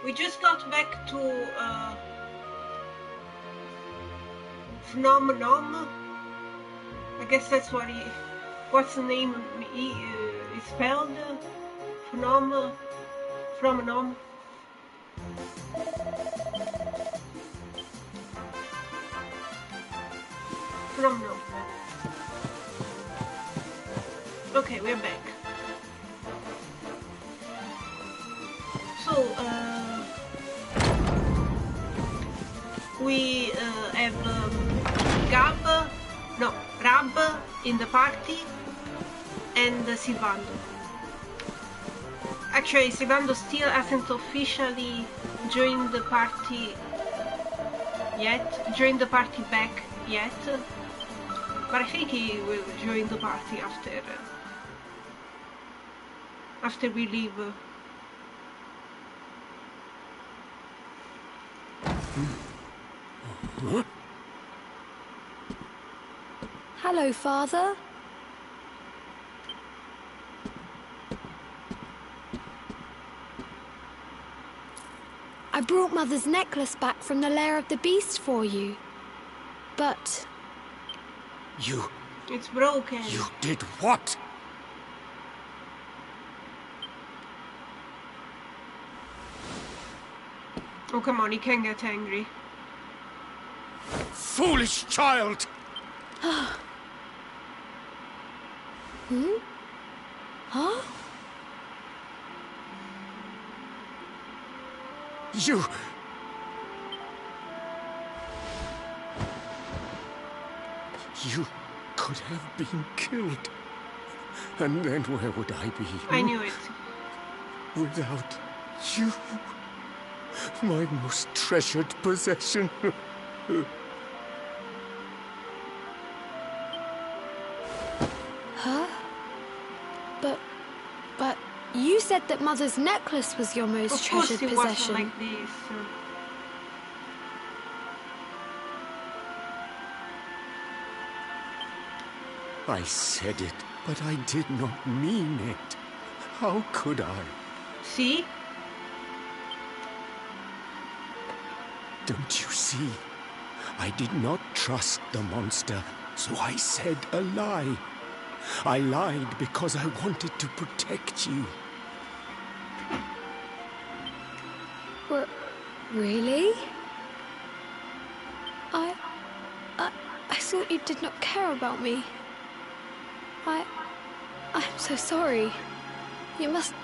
We just got back to Phenomenon. I guess that's what what's the name is spelled? Phenomenon. Phenomenon. Phenomenon. Okay, we're back. So, we have Rab in the party and Silvando. Actually, Silvando still hasn't officially joined the party back yet, but I think he will join the party after we leave. Hello, Father. I brought Mother's necklace back from the lair of the beast for you. But... It's broken. You did what? Oh, come on, he can get angry. Foolish child! Hmm? Huh? You could have been killed. And then where would I be? I knew it. Without you, my most treasured possession. Huh? But you said that Mother's necklace was your most treasured possession. Of course it wasn't like this. I said it, but I did not mean it. How could I? See? Don't you see? I did not trust the monster, so I said a lie. I lied because I wanted to protect you. Really? I thought you did not care about me. I'm so sorry. You must...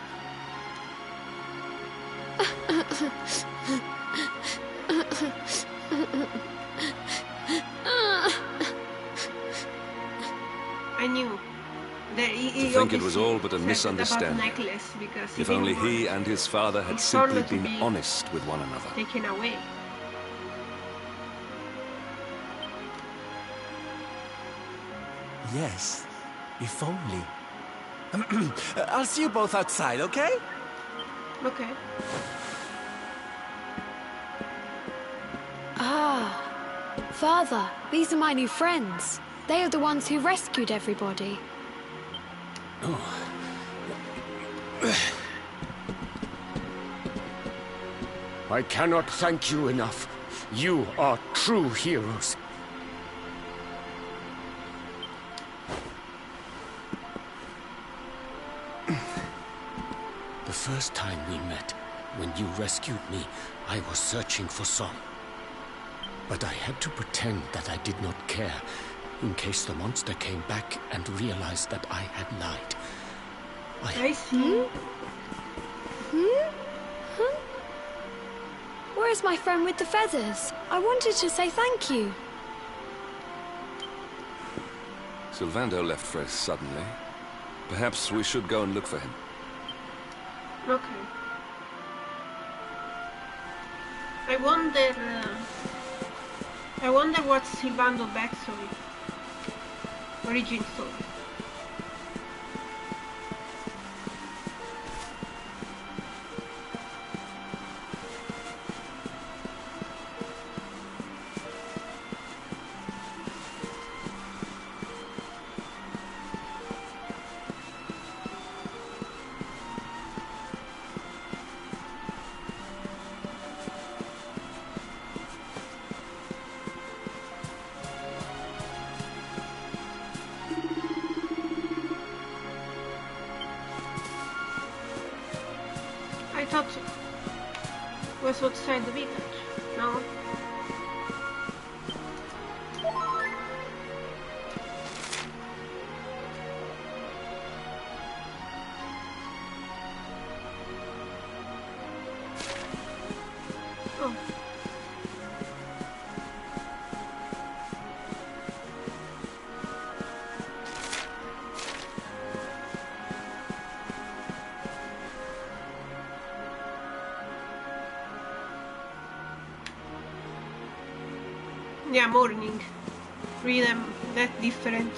I knew. To think it was all but a misunderstanding. If only he and his father had simply been honest with one another. Taken away. Yes, if only. I'll see you both outside, okay? Okay. Ah, Father, these are my new friends. They are the ones who rescued everybody. Oh. I cannot thank you enough. You are true heroes. The first time we met, when you rescued me, I was searching for Son. But I had to pretend that I did not care, in case the monster came back and realized that I had lied. I see. Where's my friend with the feathers? I wanted to say thank you. Silvando left for us suddenly. Perhaps we should go and look for him. Okay. I wonder what's Silvando backstory. Origin story. thought it was outside the village. No? Oh. Yeah, morning. Read them that different.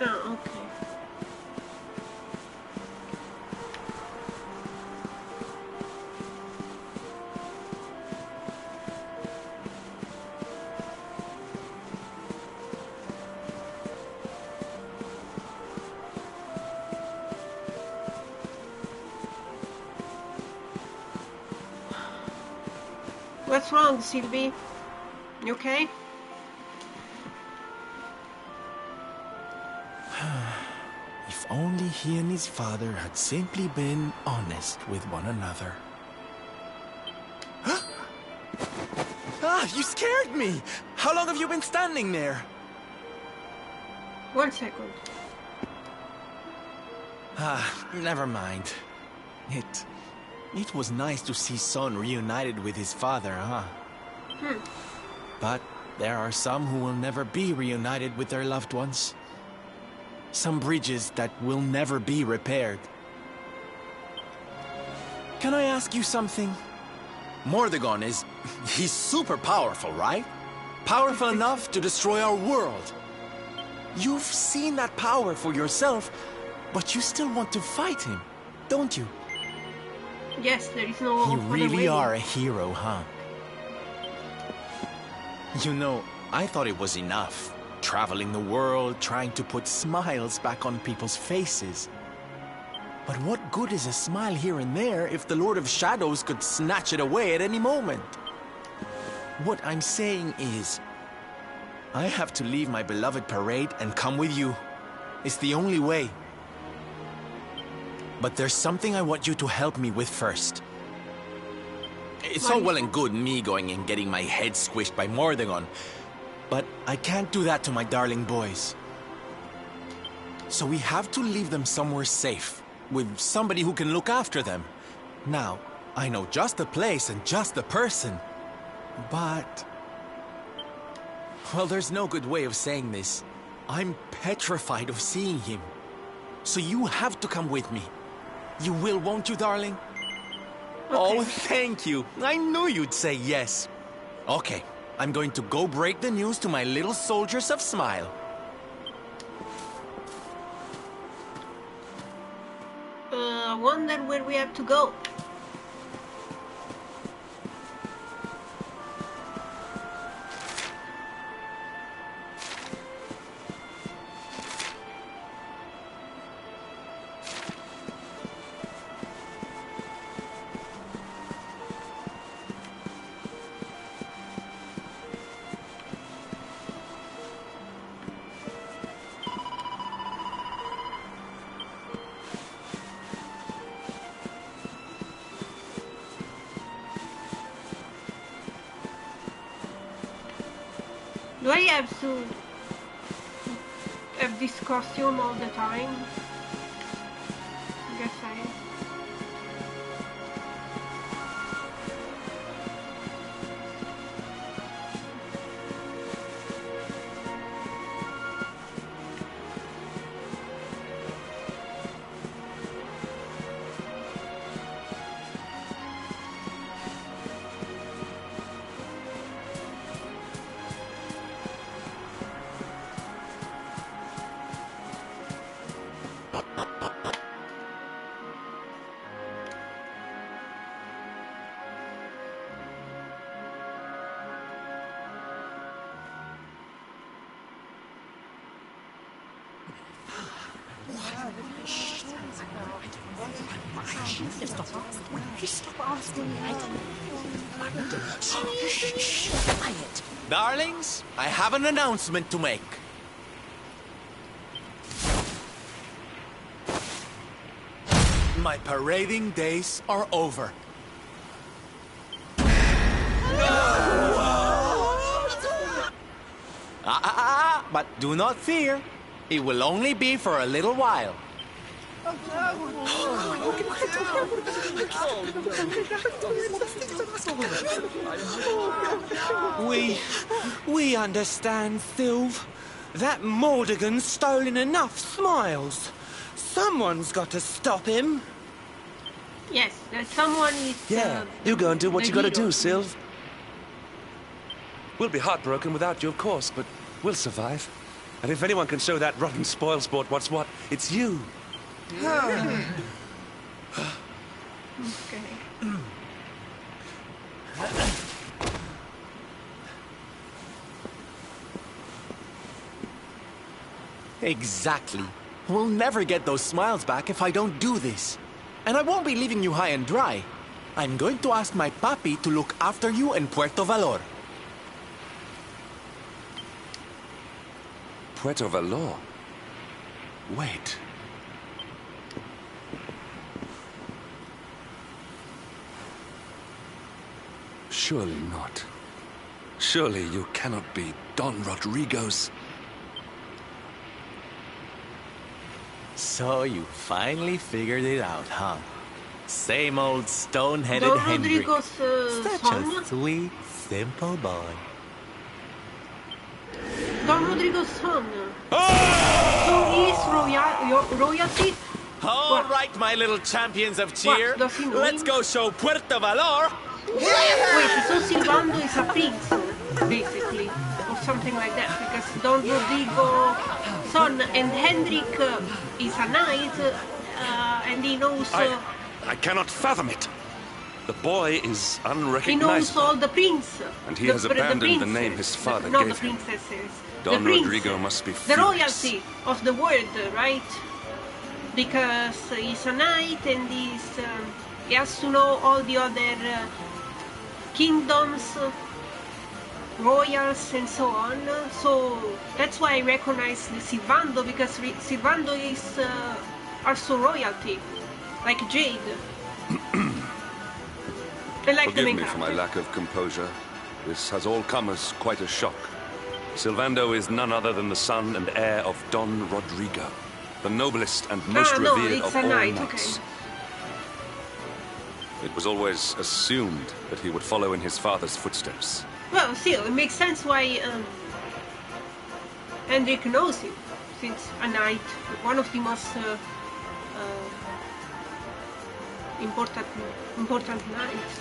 Oh, okay. What's wrong, Sylvie? You okay? If only he and his father had simply been honest with one another. Ah, you scared me! How long have you been standing there? 1 second. Ah, never mind. It was nice to see Son reunited with his father, huh? But there are some who will never be reunited with their loved ones. Some bridges that will never be repaired. Can I ask you something? Mordegon he's super powerful, right? Powerful enough to destroy our world. You've seen that power for yourself, but you still want to fight him, don't you? Yes, there is no You other really way. are a hero, huh? You know, I thought it was enough. Traveling the world, trying to put smiles back on people's faces. But what good is a smile here and there if the Lord of Shadows could snatch it away at any moment? What I'm saying is, I have to leave my beloved parade and come with you. It's the only way. But there's something I want you to help me with first. It's all well and good me going and getting my head squished by Mordegon, but I can't do that to my darling boys. So we have to leave them somewhere safe, with somebody who can look after them. Now, I know just the place and just the person, but... well, there's no good way of saying this. I'm petrified of seeing him. So you have to come with me. You will, won't you, darling? Okay. Oh, thank you. I knew you'd say yes. Okay, I'm going to go break the news to my little soldiers of Smile. I wonder where we have to go. Do I have to have this costume all the time? I guess I... Darlings, I have an announcement to make. My parading days are over. But do not fear. It will only be for a little while. We understand, Sylve. That Mordigan's stolen enough smiles. Someone's got to stop him. Yes, that someone is... Yeah, you go and do what you gotta do, Sylve. We'll be heartbroken without you, of course, but we'll survive. And if anyone can show that rotten spoilsport what's what, it's you. Okay. Exactly. We'll never get those smiles back if I don't do this. And I won't be leaving you high and dry. I'm going to ask my papi to look after you in Puerto Valor. Puerto Valor? Wait. Surely not. Surely you cannot be Don Rodrigo's... So you finally figured it out, huh? Same old stone-headed Don Hendrik. Rodrigo's Such son? a sweet, simple boy. Don Rodrigo's son. So he's royalty? All right, my little champions of cheer. Does he know Let's him? go show Puerto Valor. Wait, so Silvando is a prince, basically, or something like that, because Don Rodrigo son and Hendrik is a knight, and he knows... I cannot fathom it. The boy is he knows unrecognizable. all the prince. And he has abandoned the name his father not gave the him. princesses. Don the prince, Rodrigo must be the furious. royalty of the world, right? Because he's a knight and he has to know all the other kingdoms, royals, and so on. So that's why I recognize the Silvando, because Silvando is also royalty, like Jade. And like Forgive the main me for my character. lack of composure. This has all come as quite a shock. Silvando is none other than the son and heir of Don Rodrigo, the noblest and most no, revered it's of a all knight, knights. okay. It was always assumed that he would follow in his father's footsteps. Well, still, it makes sense why Hendrik knows him, since a knight, one of the most important knights.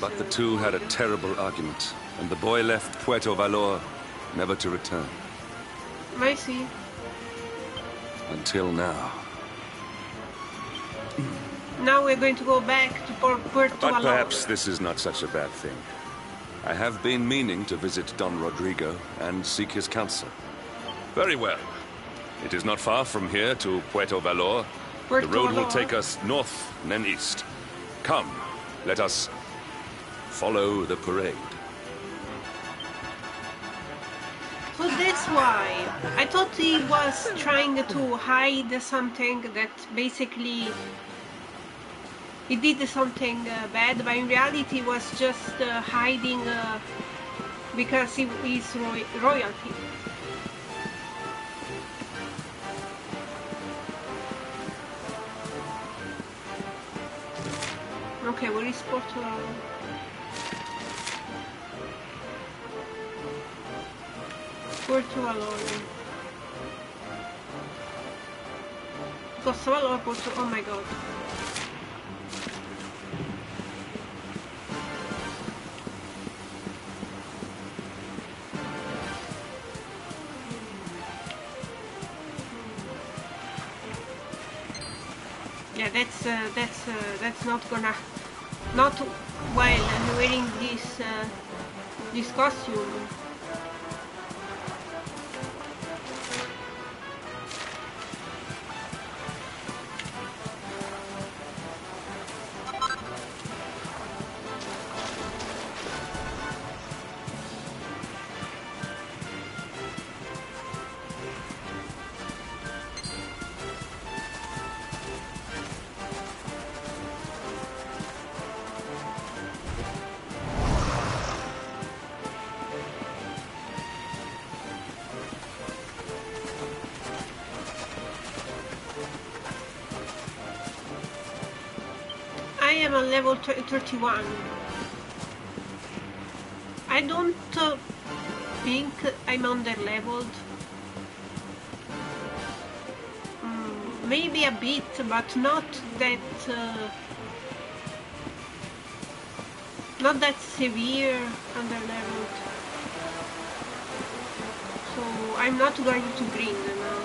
But the two had a terrible argument, and the boy left Puerto Valor, never to return. I see. Until now. Now we're going to go back to Puerto But Valor. perhaps this is not such a bad thing. I have been meaning to visit Don Rodrigo and seek his counsel. Very well. It is not far from here to Puerto Valor. Puerto The road will Valor. take us north and then east. Come, let us follow the parade. So that's why. I thought he was trying to hide something, that basically he did something bad, but in reality was just hiding because he is royalty. Okay, where is Puerto Valor? Puerto Valor. Costa Valor, Puerto... Oh my god. Yeah, that's not gonna... Not while wearing this costume. am a level 31. I don't think I'm under-leveled. Maybe a bit, but not that severe under-leveled. So I'm not going to grind now.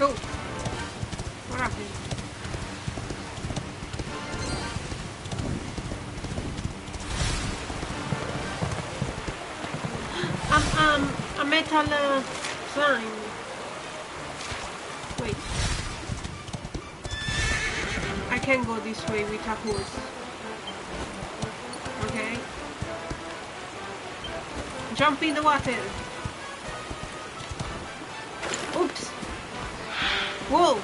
Oh, what happened? A metal slime. Wait. I can go this way with a horse. Okay. Jump in the water. Oops. Whoa!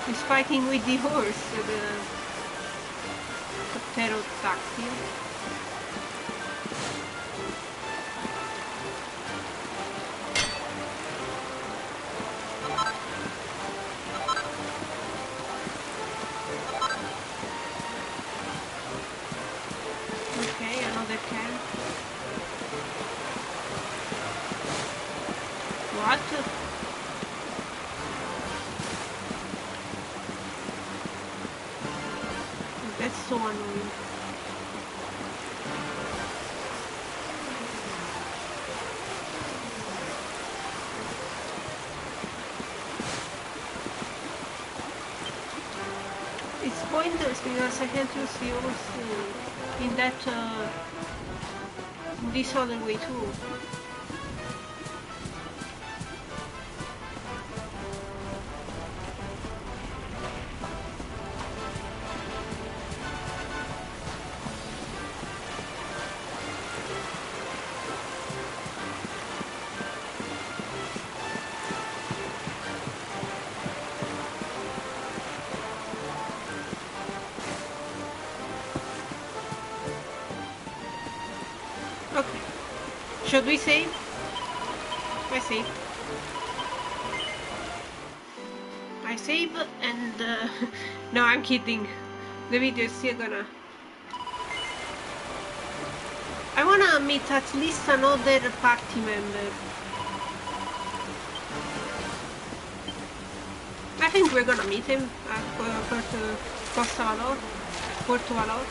He's fighting with the horse, the pterodactyl. Okay, another can. What? That's so annoying. It's pointless because I can't use the horse in that this other way too. Okay. Should we save? I save. I save and no, I'm kidding. The video is still gonna. I wanna meet at least another party member. I think we're gonna meet him at Porto Valor.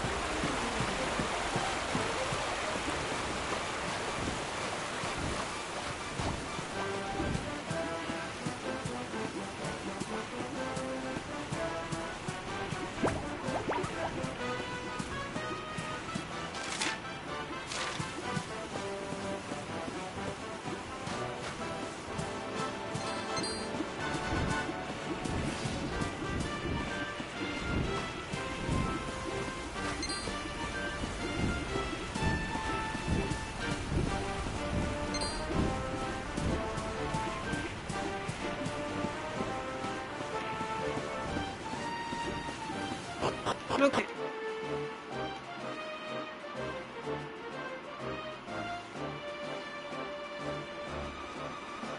Okay.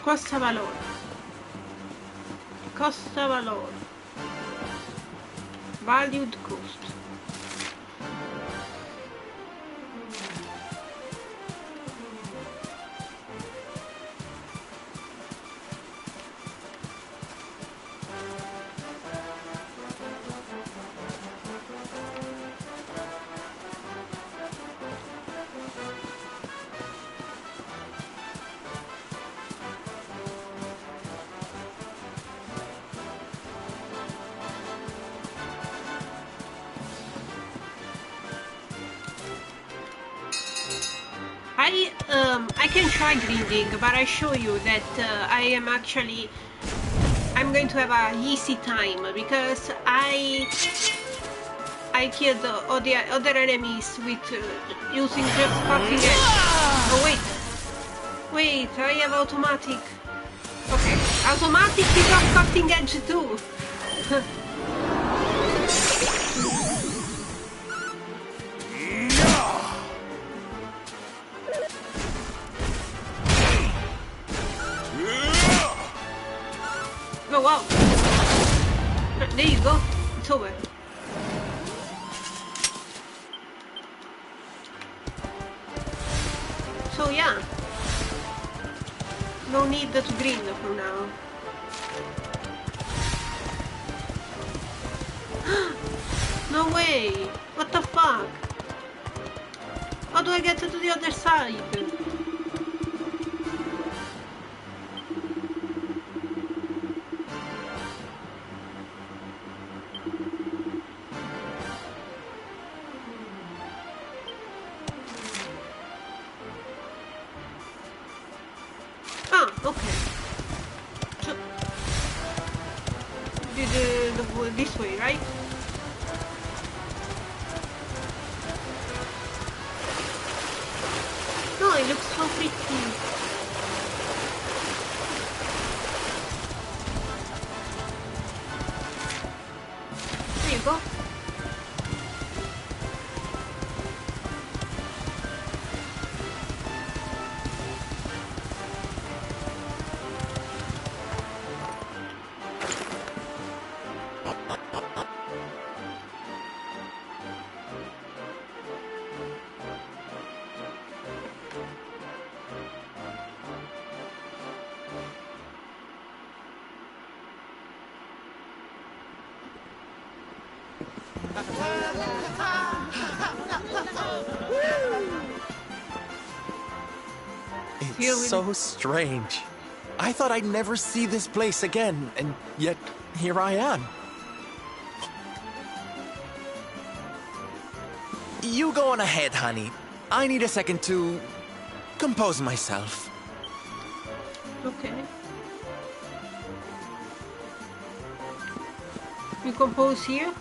Costa Valor. Costa Valor. Valued cost. I can try grinding, but I show you that I'm going to have a easy time because I killed all the other enemies with using just cutting edge. Oh wait, I have automatic. Okay, automatic is off cutting edge too. Oh wow! There you go. It's over. So yeah, no need to grind for now. No way! What the fuck? How do I get to the other side? Okay. So, this way, right? No, it looks so pretty. There you go. It's so strange. I thought I'd never see this place again, and yet here I am. You go on ahead, honey. I need a second to compose myself. Okay. You compose here?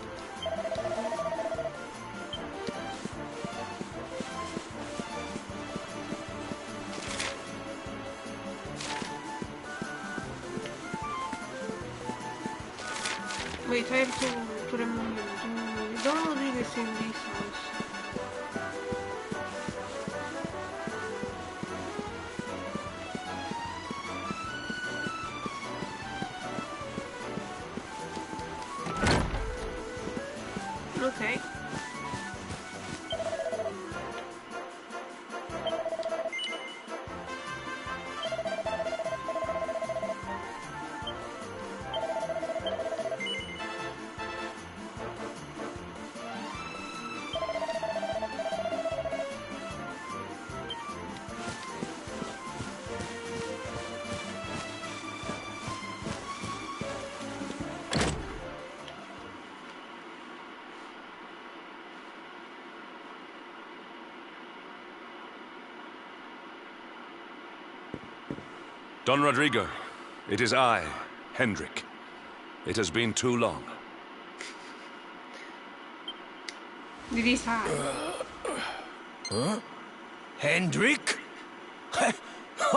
Wait, I have to remember. Don't do this in this house. Okay. Don Rodrigo, it is I, Hendrik. It has been too long. It is hard. Huh? Hendrik? Ho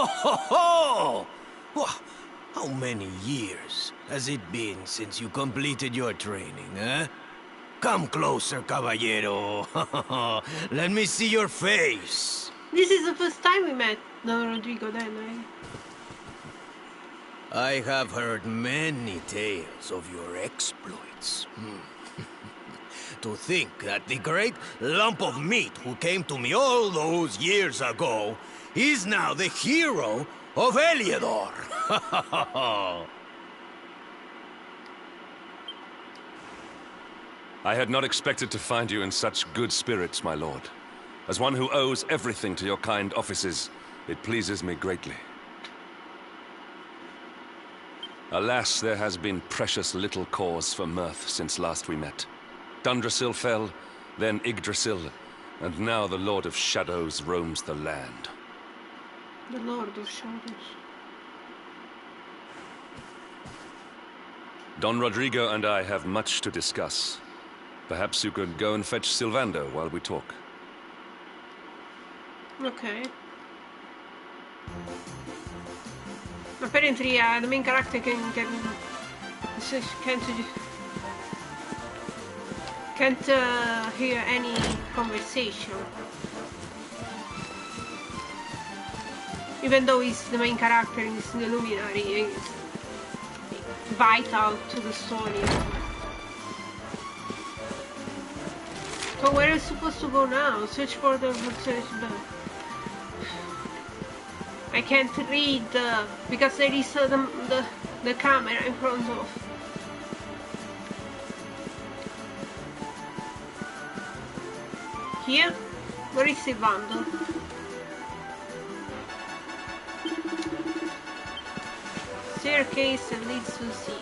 ho ho! How many years has it been since you completed your training, huh? Come closer, caballero. Let me see your face. This is the first time we met, no, Rodrigo, then, right? I have heard many tales of your exploits. To think that the great lump of meat who came to me all those years ago is now the hero of Heliodor. I had not expected to find you in such good spirits, my lord. As one who owes everything to your kind offices, it pleases me greatly. Alas, there has been precious little cause for mirth since last we met. Dundrasil fell, then Yggdrasil, and now the Lord of Shadows roams the land. The Lord of Shadows. Don Rodrigo and I have much to discuss. Perhaps you could go and fetch Sylvando while we talk. Okay. Apparently, the main character can't hear any conversation, even though he's the main character and he's the luminary. He's vital to the story. So where are we supposed to go now? Search for the I can't read because there is the camera in front of. Here? Where is Sylvando? Staircase that leads to sea.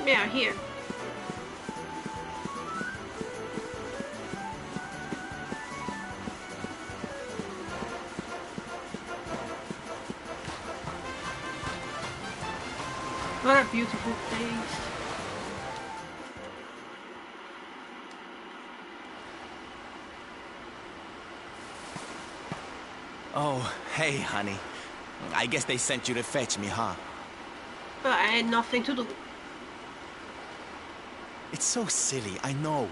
Yeah, here. What a beautiful place. Oh, hey, honey. I guess they sent you to fetch me, huh? But I had nothing to do. It's so silly, I know.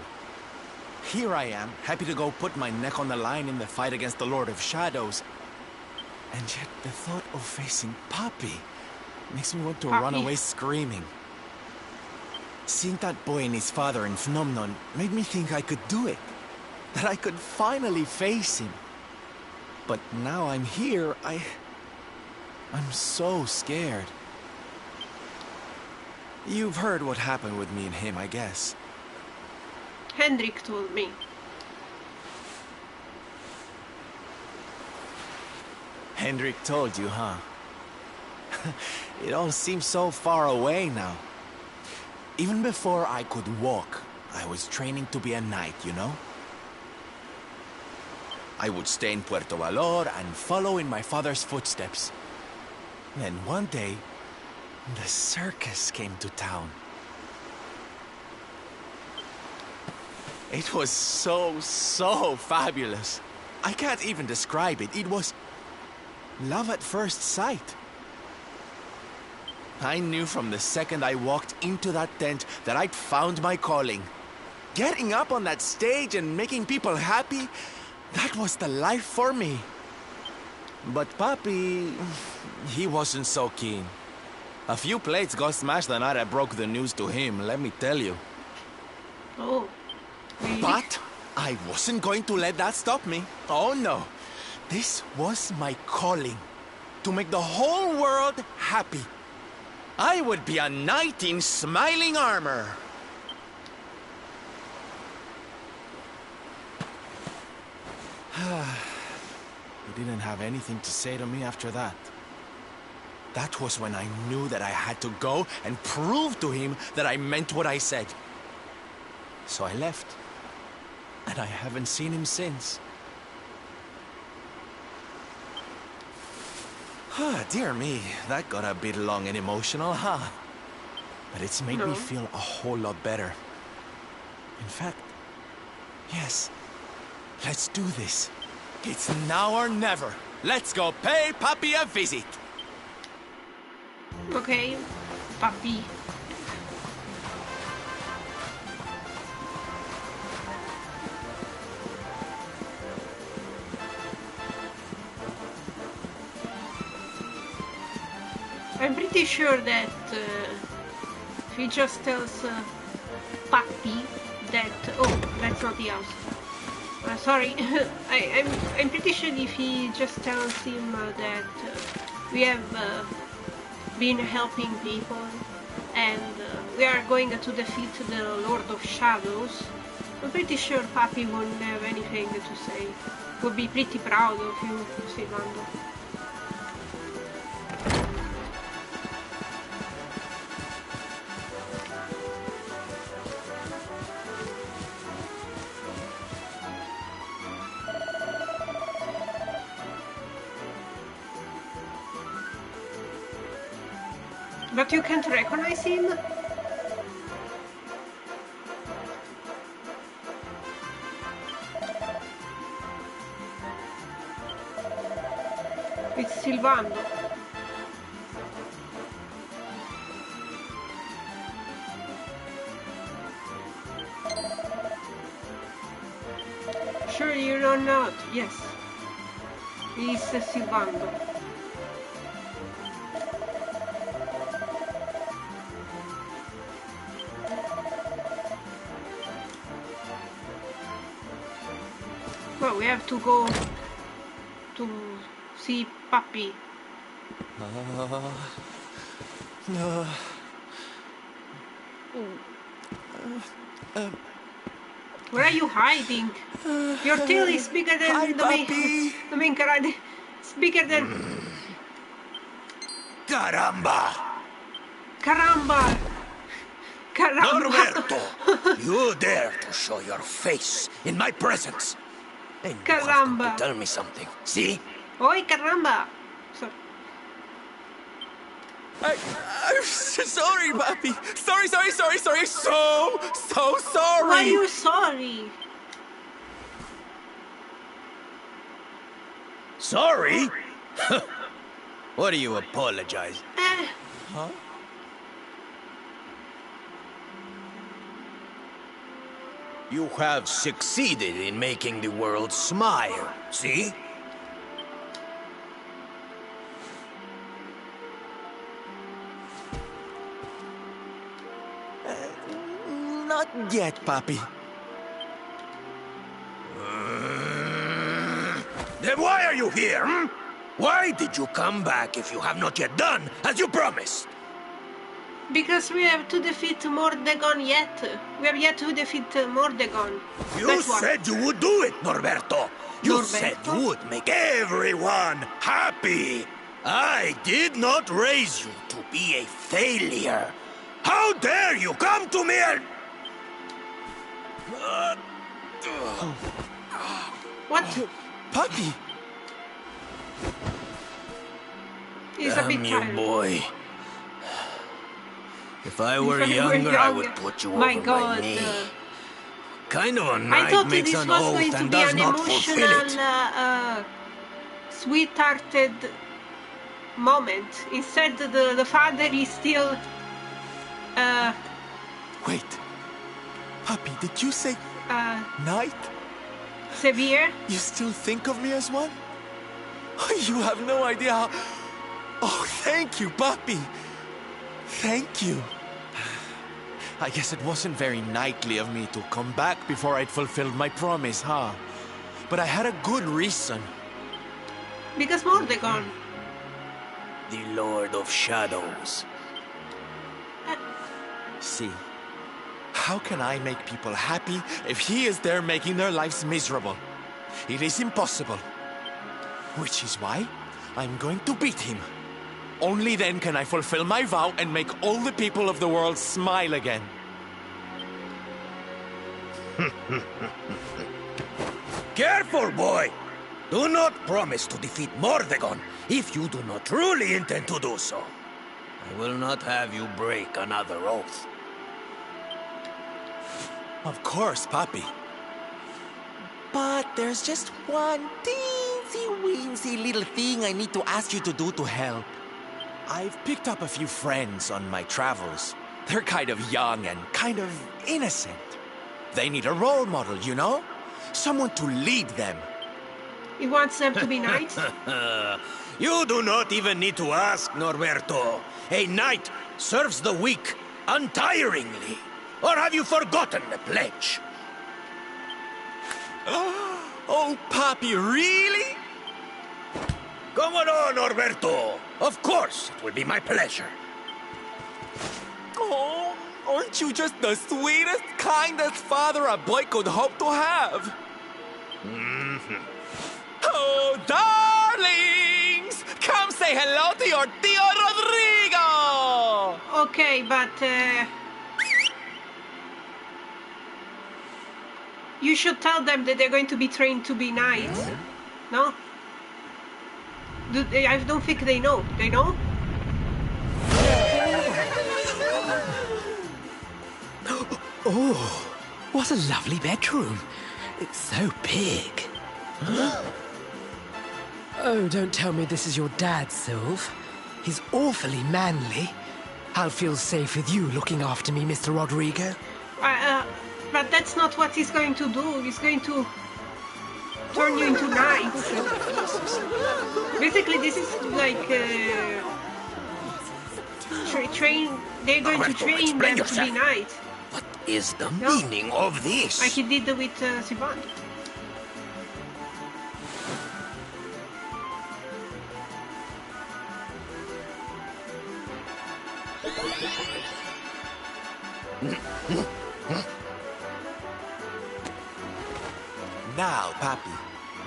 Here I am, happy to go put my neck on the line in the fight against the Lord of Shadows. And yet the thought of facing Papi makes me want to run away screaming. Seeing that boy and his father in Phnomnon made me think I could do it. That I could finally face him. But now I'm here, I'm so scared. You've heard what happened with me and him, I guess. Hendrik told me. Hendrik told you, huh? It all seems so far away now. Even before I could walk, I was training to be a knight, you know? I would stay in Puerto Valor and follow in my father's footsteps. Then one day, the circus came to town. It was so fabulous. I can't even describe it. It was love at first sight. I knew from the second I walked into that tent that I'd found my calling. Getting up on that stage and making people happy, that was the life for me. But Papi, he wasn't so keen. A few plates got smashed the night I broke the news to him, let me tell you. Oh, really? But I wasn't going to let that stop me. Oh no. This was my calling. To make the whole world happy. I would be a knight in smiling armor. He didn't have anything to say to me after that. That was when I knew that I had to go and prove to him that I meant what I said. So I left. And I haven't seen him since. Dear me, that got a bit long and emotional, huh? But it's made me feel a whole lot better. In fact, yes, let's do this. It's now or never. Let's go pay Papi a visit. Okay, Papi. I'm pretty sure that if he just tells Papi that... Oh, that's not the house. Sorry, I'm pretty sure if he just tells him that we have been helping people and we are going to defeat the Lord of Shadows, I'm pretty sure Papi wouldn't have anything to say. Would be pretty proud of you, Sylvando. But you can't recognize him? It's Silvando. Sure you don't know? Yes. He's Silvando. Well, we have to go to see Papi. Where are you hiding? Your tail is bigger than Hi, the main character. It's bigger than... Caramba! Caramba! Caramba! Norberto! You dare to show your face in my presence! And you have come Caramba! to tell me something, see? Oi, caramba! Sorry. I'm sorry, Papi. Sorry. So sorry. Why are you sorry? Sorry? What do you apologize? Huh? You have succeeded in making the world smile, see? Not yet, Papi. Then why are you here, hmm? Why did you come back if you have not yet done as you promised? Because we have to defeat Mordegon yet. We have yet to defeat Mordegon. You That's what. said you would do it, Norberto. You Norberto? said you would make everyone happy. I did not raise you to be a failure. How dare you come to me and... What? Papi. He's a bit Damn you, tired. boy. If I were If I were younger, I young- would put you My over God, my knee. Kind of a I knight thought makes this an was oath going to and be does an not fulfill emotional, it. sweet-hearted moment. Instead, the father is still... Wait. Papi, did you say knight? severe. You still think of me as one? You have no idea how... Oh, thank you, Papi. Thank you. I guess it wasn't very knightly of me to come back before I'd fulfilled my promise, huh? But I had a good reason. Because Mordegon. The Lord of Shadows. See, how can I make people happy if he is there making their lives miserable? It is impossible. Which is why I'm going to beat him. Only then can I fulfill my vow and make all the people of the world smile again. Careful, boy! Do not promise to defeat Mordegon if you do not truly intend to do so. I will not have you break another oath. Of course, Papi. But there's just one teensy-weensy little thing I need to ask you to do to help. I've picked up a few friends on my travels. They're kind of young and kind of innocent. They need a role model, you know? Someone to lead them. He wants them to be knights. You do not even need to ask, Norberto. A knight serves the weak untiringly. Or have you forgotten the pledge? Oh, Papi, really? Come on, Norberto. Of course, it will be my pleasure. Oh, aren't you just the sweetest, kindest father a boy could hope to have? Oh, darlings! Come say hello to your Tio Rodrigo! Okay, but... you should tell them that they're going to be trained to be knights. No? I don't think they know. They know? Oh, what a lovely bedroom. It's so big. Oh, don't tell me this is your dad, Sylve. He's awfully manly. I'll feel safe with you looking after me, Mr. Rodrigo. But that's not what he's going to do. He's going to turn you into knights. Basically, this is like train. They're going to train them to be knights. What is the meaning of this? Like he did with Sivan. Now, Papi,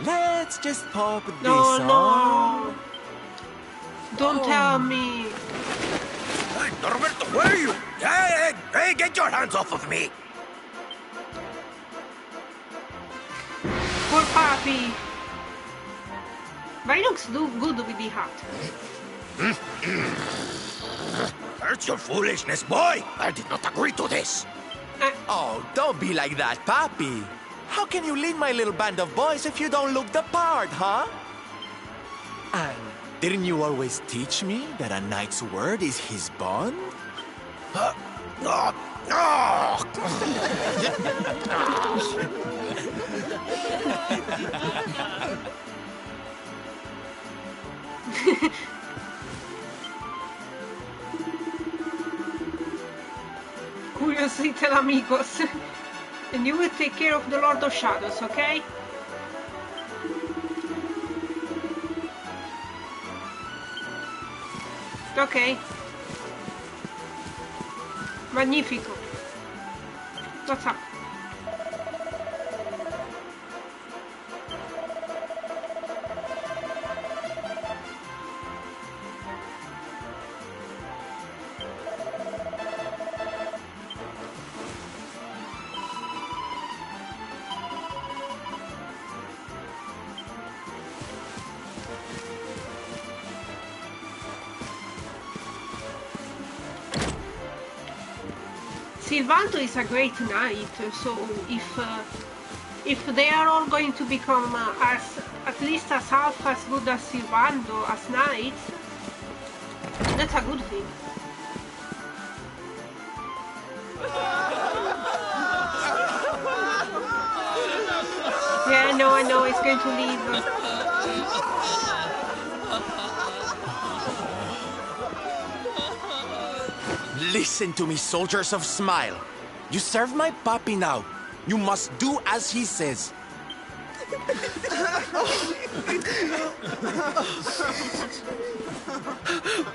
let's just pop this No, on. don't tell me. Hey, Norberto, where are you? Hey, get your hands off of me! Poor Papi. But he looks good with the hat. That's your foolishness, boy! I did not agree to this! Oh, don't be like that, Papi. How can you lead my little band of boys if you don't look the part, huh? And didn't you always teach me that a knight's word is his bond? Curious little amigos. And you will take care of the Lord of Shadows, okay? Ok. Magnifico. What's up? Silvanto is a great knight, so if they are all going to become at least as half as good as Silvanto as knights, that's a good thing. Yeah, I know, he's going to leave. Listen to me, soldiers of Smile. You serve my Papi now. You must do as he says.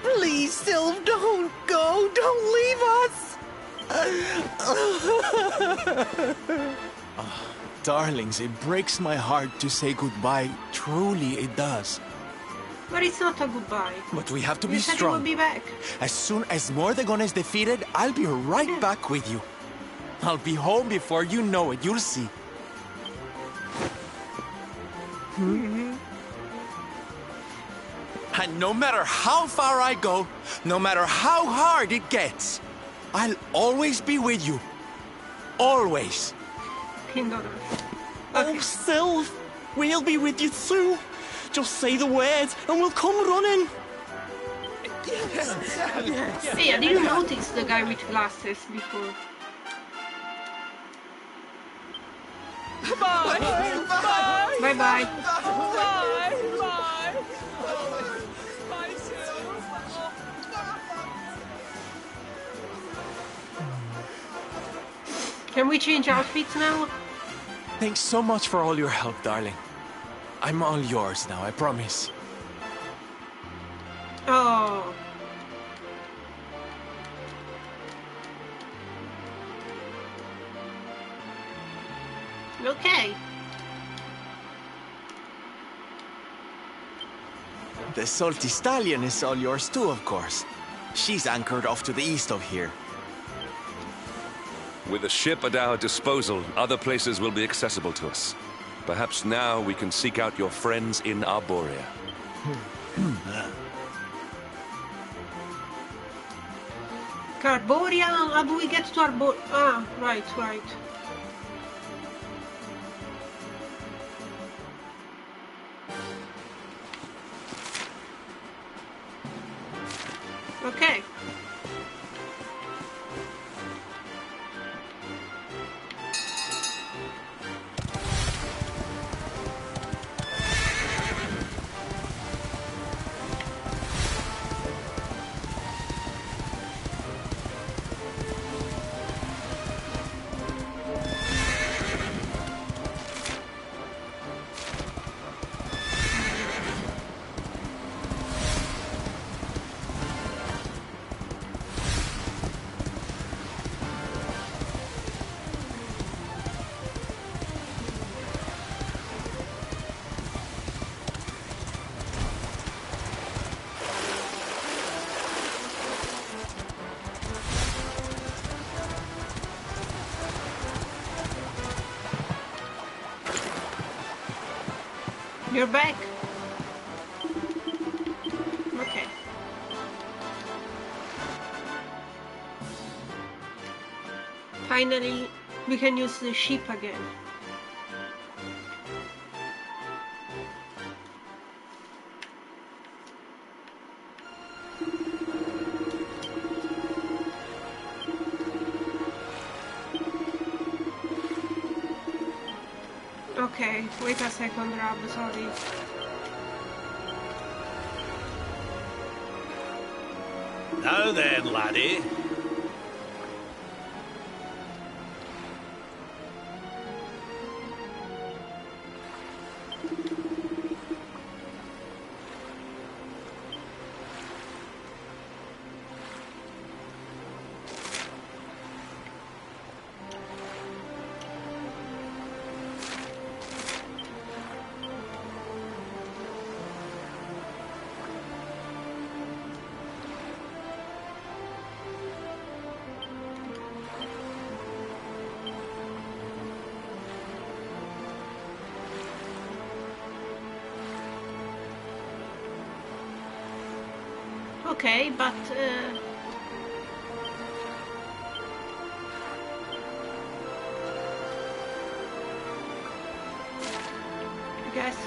Please, Sylve, don't go. Don't leave us. Darlings, it breaks my heart to say goodbye. Truly, it does. But it's not a goodbye. But we have to be You said you strong. will be back. As soon as Mordegon is defeated, I'll be right back with you. I'll be home before you know it. You'll see. And no matter how far I go, no matter how hard it gets, I'll always be with you. Always. Kindle. Oh, Sylve, we'll be with you too. Just say the words and we'll come running. Hey, I didn't notice the guy with glasses before. Bye. Bye. Bye bye. Bye. Bye. Bye, Sylve. Can we change outfits now? Thanks so much for all your help, darling. I'm all yours now, I promise. Oh. Okay. The salty stallion is all yours too, of course. She's anchored off to the east of here. With a ship at our disposal, other places will be accessible to us. Perhaps now we can seek out your friends in Arborea. Arborea? How do we get to Arborea? Ah, right. Okay. You're back. Okay. Finally, we can use the ship again. Okay, wait a second, Rob, sorry. Now then, laddie. Okay, but I guess.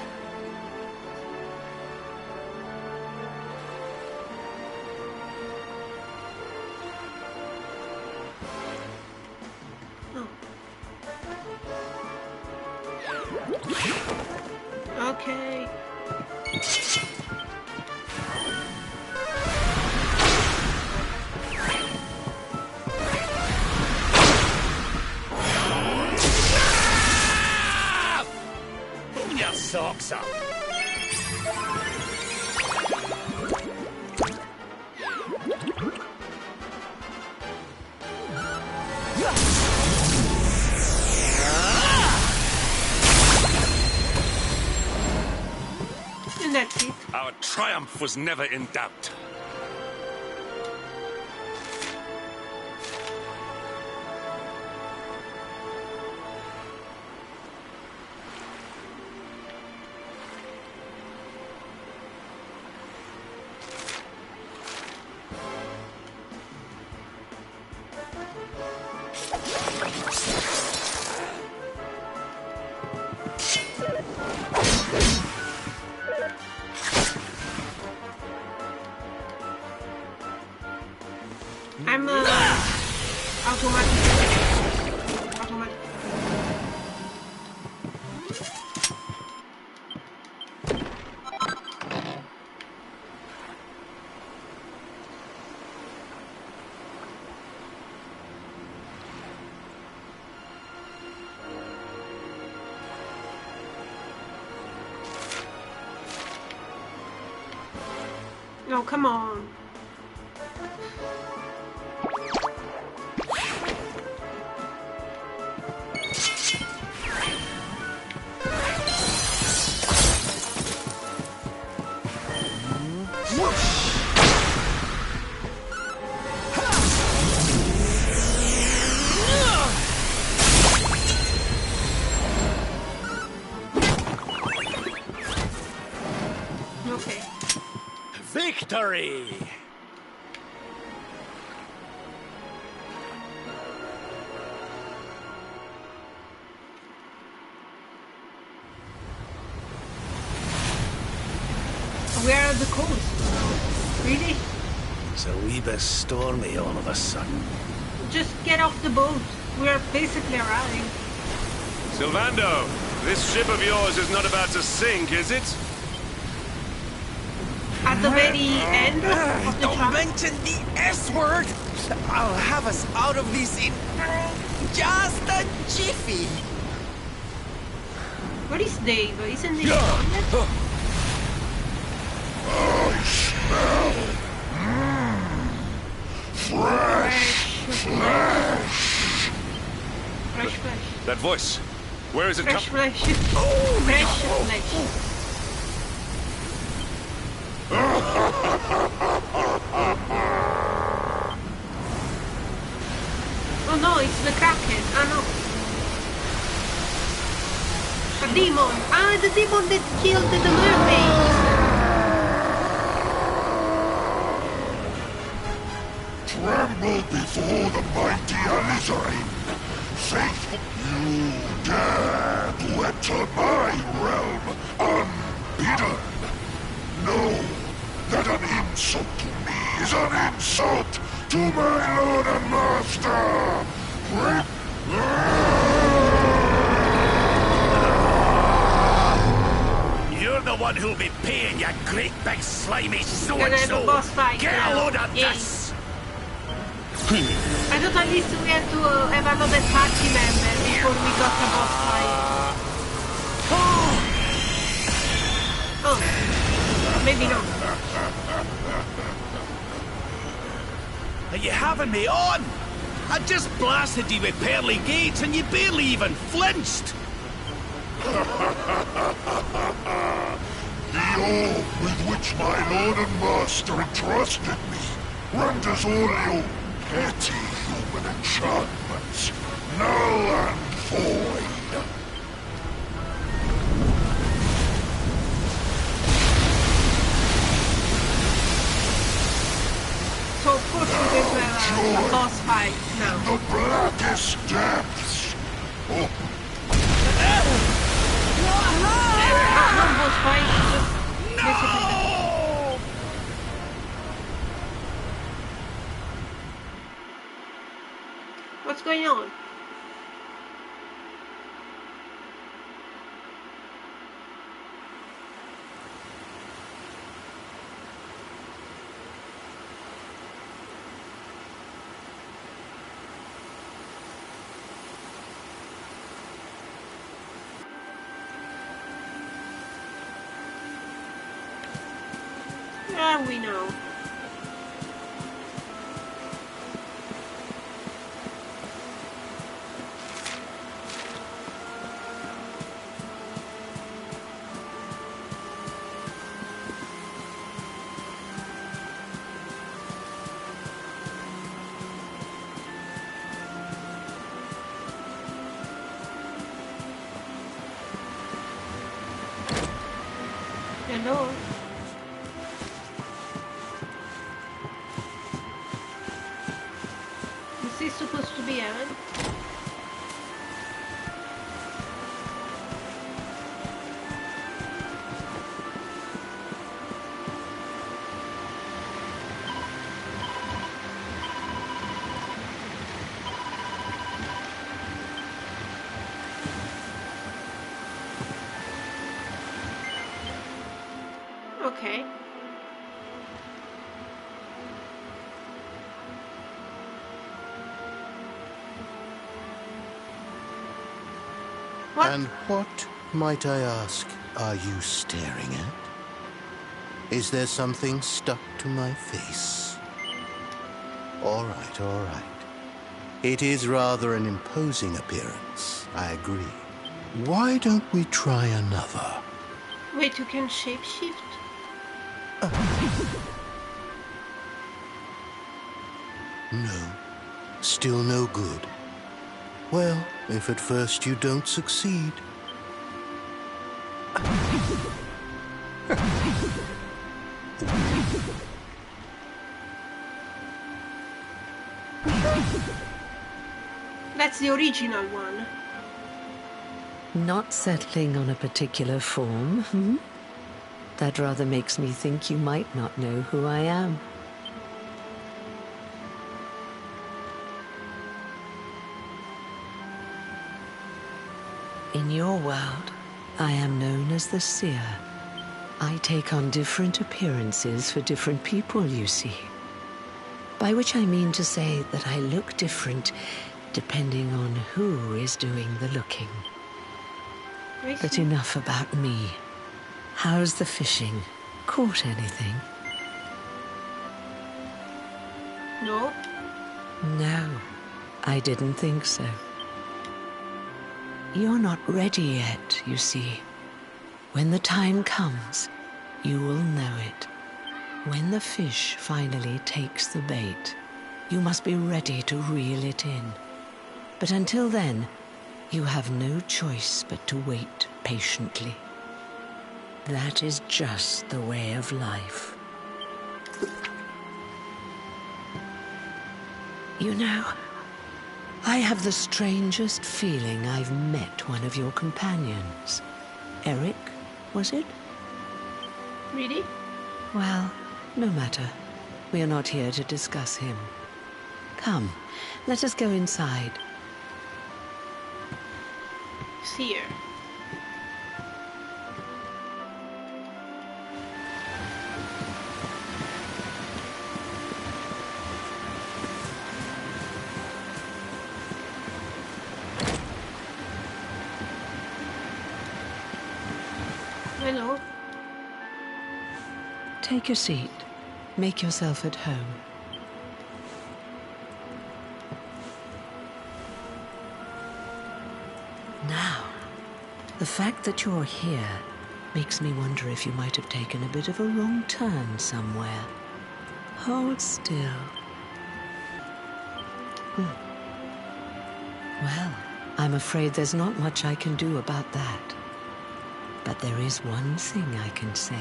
Oh. Okay. Socks up. And that's it. Our triumph was never in doubt. I'm automatic. No, come on. Okay. Victory! Where are the codes? Really? It's a wee bit stormy all of a sudden. Just get off the boat. We're basically arriving. Sylvando, this ship of yours is not about to sink, is it? At the very end of the Don't track. mention the S word! I'll have us out of this in just a jiffy. Where is Dave? Isn't he gone yet? I smell fresh flesh. Fresh flesh. That voice. Where is it Fresh coming? flesh. Fresh flesh. Oh no, it's the Kraken. Ah no. A demon. Ah, the demon that killed the mermaids. Tremble before the mighty Alizarine. Faithful, you dare to enter my realm unbidden. Know that an insult to me is an insult to my lord and master. You're the one who'll be paying, you great big slimy Gonna have a so-and-so. boss fight Get a now. load of Yay. this! I thought at least we had to have another party member before we got a boss fight. Oh, maybe not. Are you having me on? I just blasted you with pearly gates and you barely even flinched. The orb with which my lord and master entrusted me renders all your petty human enchantments null and void. So of course we're going to have a boss fight now. The blackest depths. Oh, No boss fight, just basically that. What's going on? Ah, we know. Hello? Is this supposed to be Aaron? Okay. What? And what, might I ask, are you staring at? Is there something stuck to my face? All right, all right. It is rather an imposing appearance, I agree. Why don't we try another? Wait, you can shapeshift? No, still no good. Well, if at first you don't succeed. That's the original one. Not settling on a particular form, hmm? That rather makes me think you might not know who I am. In your world, I am known as the Seer. I take on different appearances for different people, you see. By which I mean to say that I look different depending on who is doing the looking. But enough about me. How's the fishing? Caught anything? No. No, I didn't think so. You're not ready yet, you see. When the time comes, you will know it. When the fish finally takes the bait, you must be ready to reel it in. But until then, you have no choice but to wait patiently. That is just the way of life. You know, I have the strangest feeling I've met one of your companions. Eric, was it? Really? Well, no matter. We are not here to discuss him. Come, let us go inside. Seer. Hello. Take a seat. Make yourself at home. Now, the fact that you're here makes me wonder if you might have taken a bit of a wrong turn somewhere. Hold still. Well, I'm afraid there's not much I can do about that. But there is one thing I can say.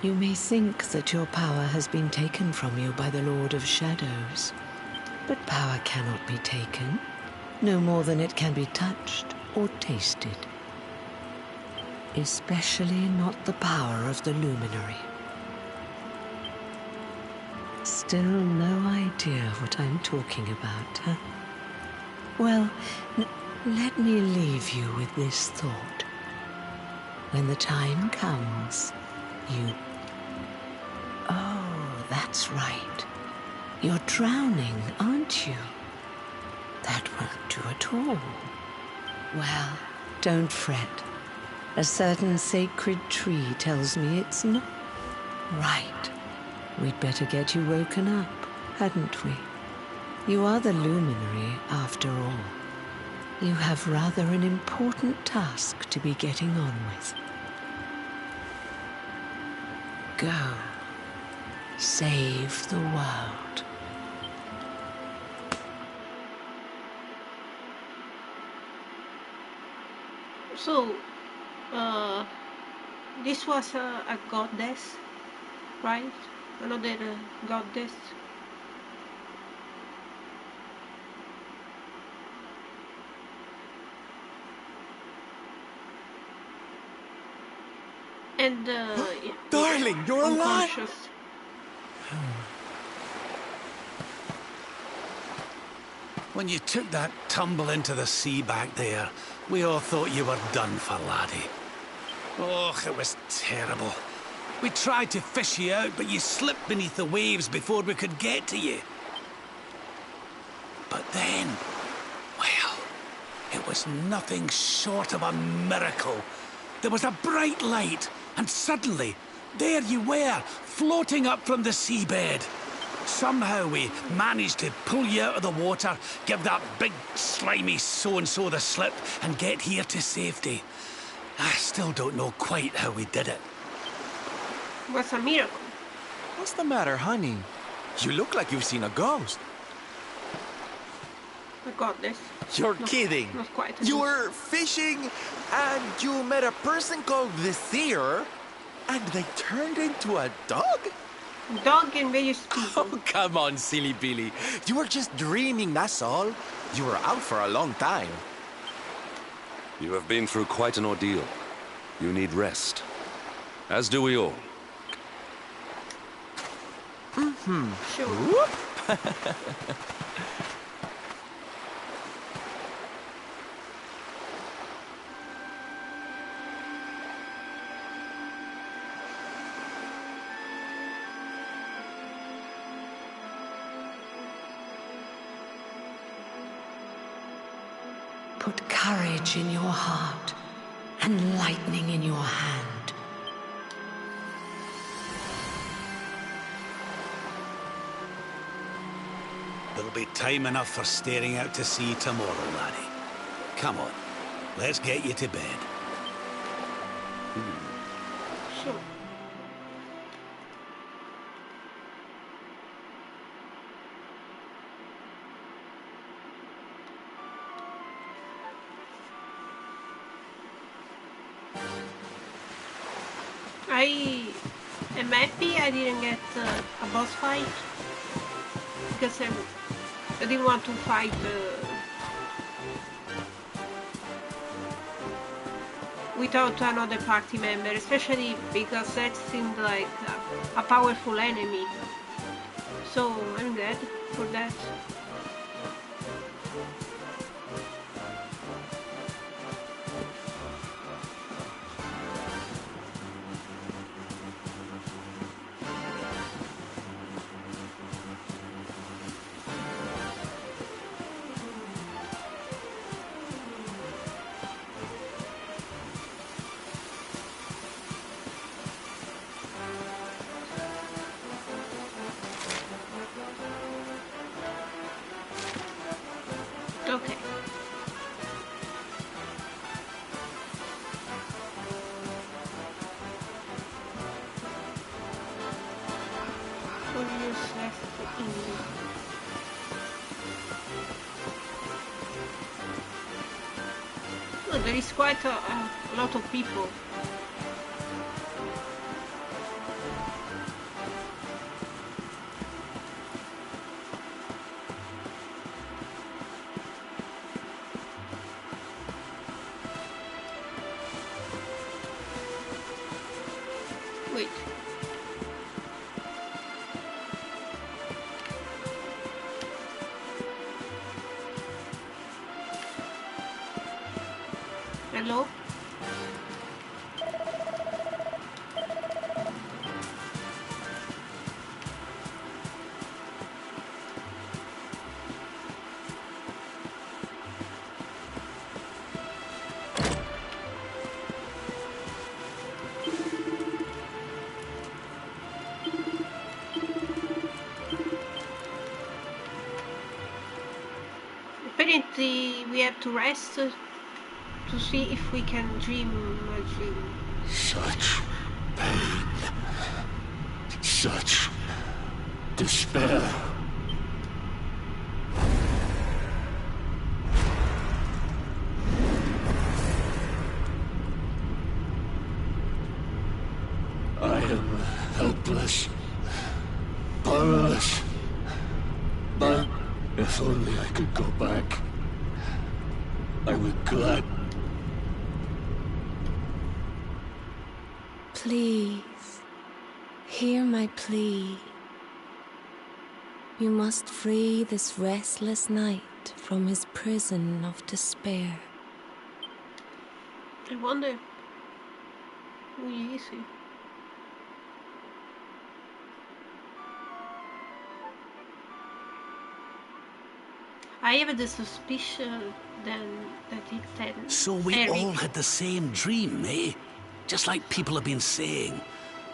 You may think that your power has been taken from you by the Lord of Shadows. But power cannot be taken, no more than it can be touched or tasted. Especially not the power of the Luminary. Still no idea what I'm talking about, huh? Well, let me leave you with this thought. When the time comes, you... Oh, that's right. You're drowning, aren't you? That won't do at all. Well, don't fret. A certain sacred tree tells me it's not right. We'd better get you woken up, hadn't we? You are the Luminary, after all. You have rather an important task to be getting on with. Go. Save the world. So, this was a goddess, right? Another goddess. And, yeah, Darling, you're alive! unconscious. When you took that tumble into the sea back there, we all thought you were done for, laddie. Oh, it was terrible. We tried to fish you out, but you slipped beneath the waves before we could get to you. But then, well, it was nothing short of a miracle. There was a bright light, and suddenly, there you were, floating up from the seabed. Somehow we managed to pull you out of the water, give that big, slimy so-and-so the slip, and get here to safety. I still don't know quite how we did it. It was a miracle. What's the matter, honey? You look like you've seen a ghost. A goddess. You're kidding. Not quite. You were fishing and you met a person called the Seer and they turned into a dog? Dog and various people. Oh, come on, silly Billy. You were just dreaming, that's all. You were out for a long time. You have been through quite an ordeal. You need rest. As do we all. Sure. Put courage in your heart and lightning in your hand. There'll be time enough for staring out to sea tomorrow, laddie. Come on, let's get you to bed. Sure. I am happy I didn't get a boss fight because I didn't want to fight without another party member, especially because that seemed like a powerful enemy. So I'm glad for that. Okay. Oh, there is quite a lot of people. Wait. Hello? Apparently we have to rest to see if we can dream a dream. Such pain. Such despair. I am helpless. Powerless. But if only I could go back, I would glad. Please, hear my plea. You must free this restless knight from his prison of despair. I wonder who is he? I have the suspicion then that it's Eric. So we all had the same dream, eh? Just like people have been saying.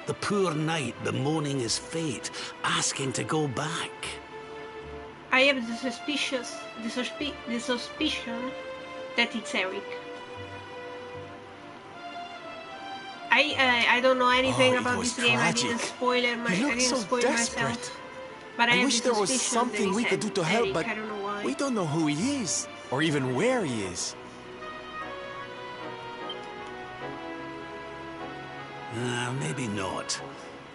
The poor knight bemoaning his fate, asking to go back. I have the suspicion that it's Eric. I don't know anything about this game. Tragic. I didn't spoil it. He looked so myself. desperate. But I wish have there the was suspicion something that we it's could do to help, Eric. but I don't know why. we don't know who he is, or even where he is. Maybe not.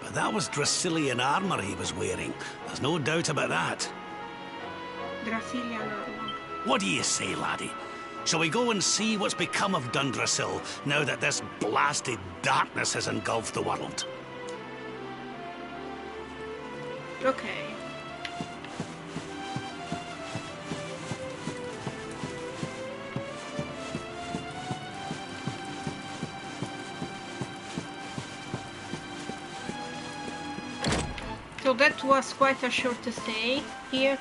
But that was Dracilian armor he was wearing. There's no doubt about that. Dracilian armor. What do you say, laddie? Shall we go and see what's become of Dundrasil now that this blasted darkness has engulfed the world? Okay. So that was quite a short stay here.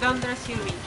Dundrasil region.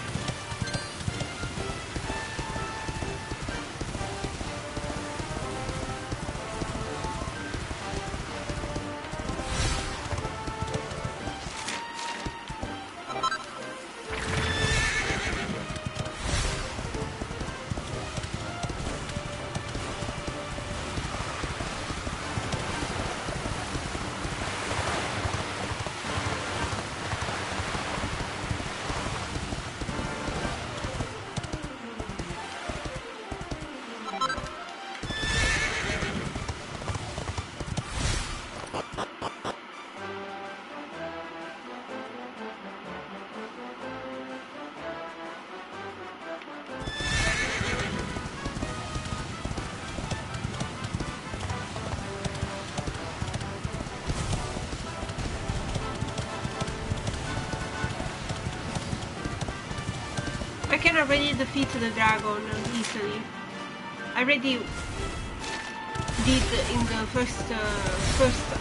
I can already defeat the dragon easily. I already did in the first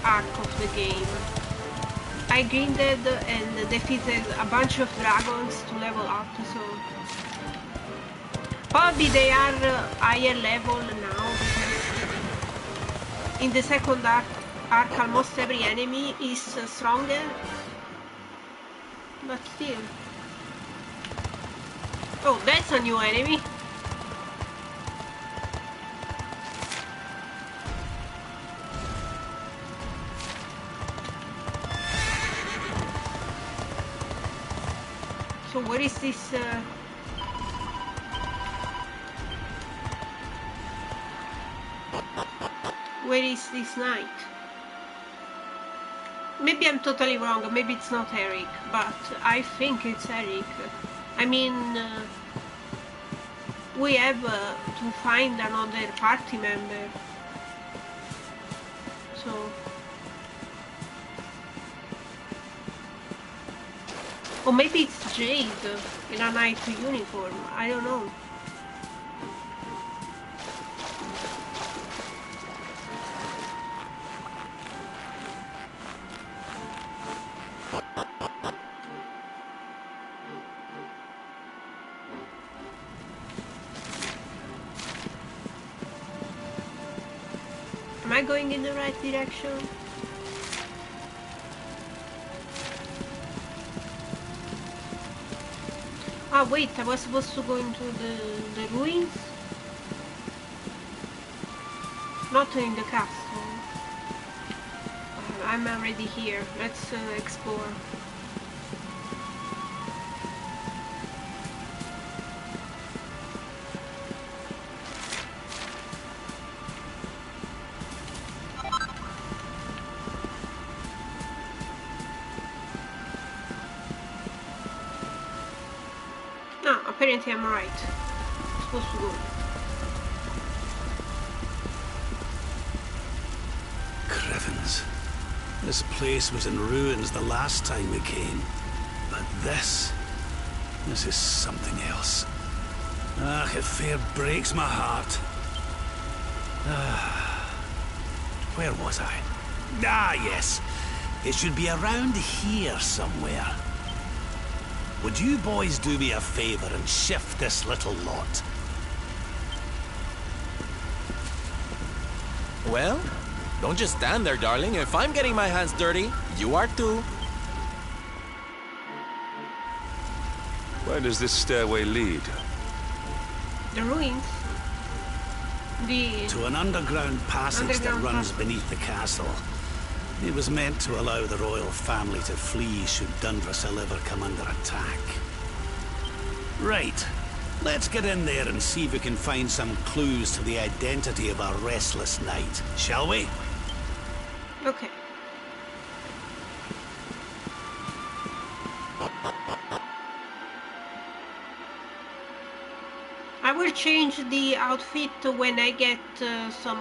arc of the game. I grinded and defeated a bunch of dragons to level up, so probably they are higher level now, because in the second arc almost every enemy is stronger, but still. Oh, that's a new enemy. So what is this? Where is this knight? Maybe I'm totally wrong. Maybe it's not Eric, but I think it's Eric. I mean, we have to find another party member. So, or maybe it's Jade in a knight uniform. I don't know. Am I going in the right direction? Ah wait, I was supposed to go into the ruins? Not in the castle. I'm already here. Let's explore. Apparently I'm right. I'm supposed to go. Crivens. This place was in ruins the last time we came. But this is something else. Ah, it fair breaks my heart. Where was I? Ah, yes. It should be around here somewhere. Would you boys do me a favor and shift this little lot? Well, don't just stand there, darling. If I'm getting my hands dirty, you are too. Where does this stairway lead? The ruins. To an underground passage that runs beneath the castle. It was meant to allow the royal family to flee should Dundrasil ever come under attack. Right. Let's get in there and see if we can find some clues to the identity of our restless knight, shall we? Okay. I will change the outfit when I get some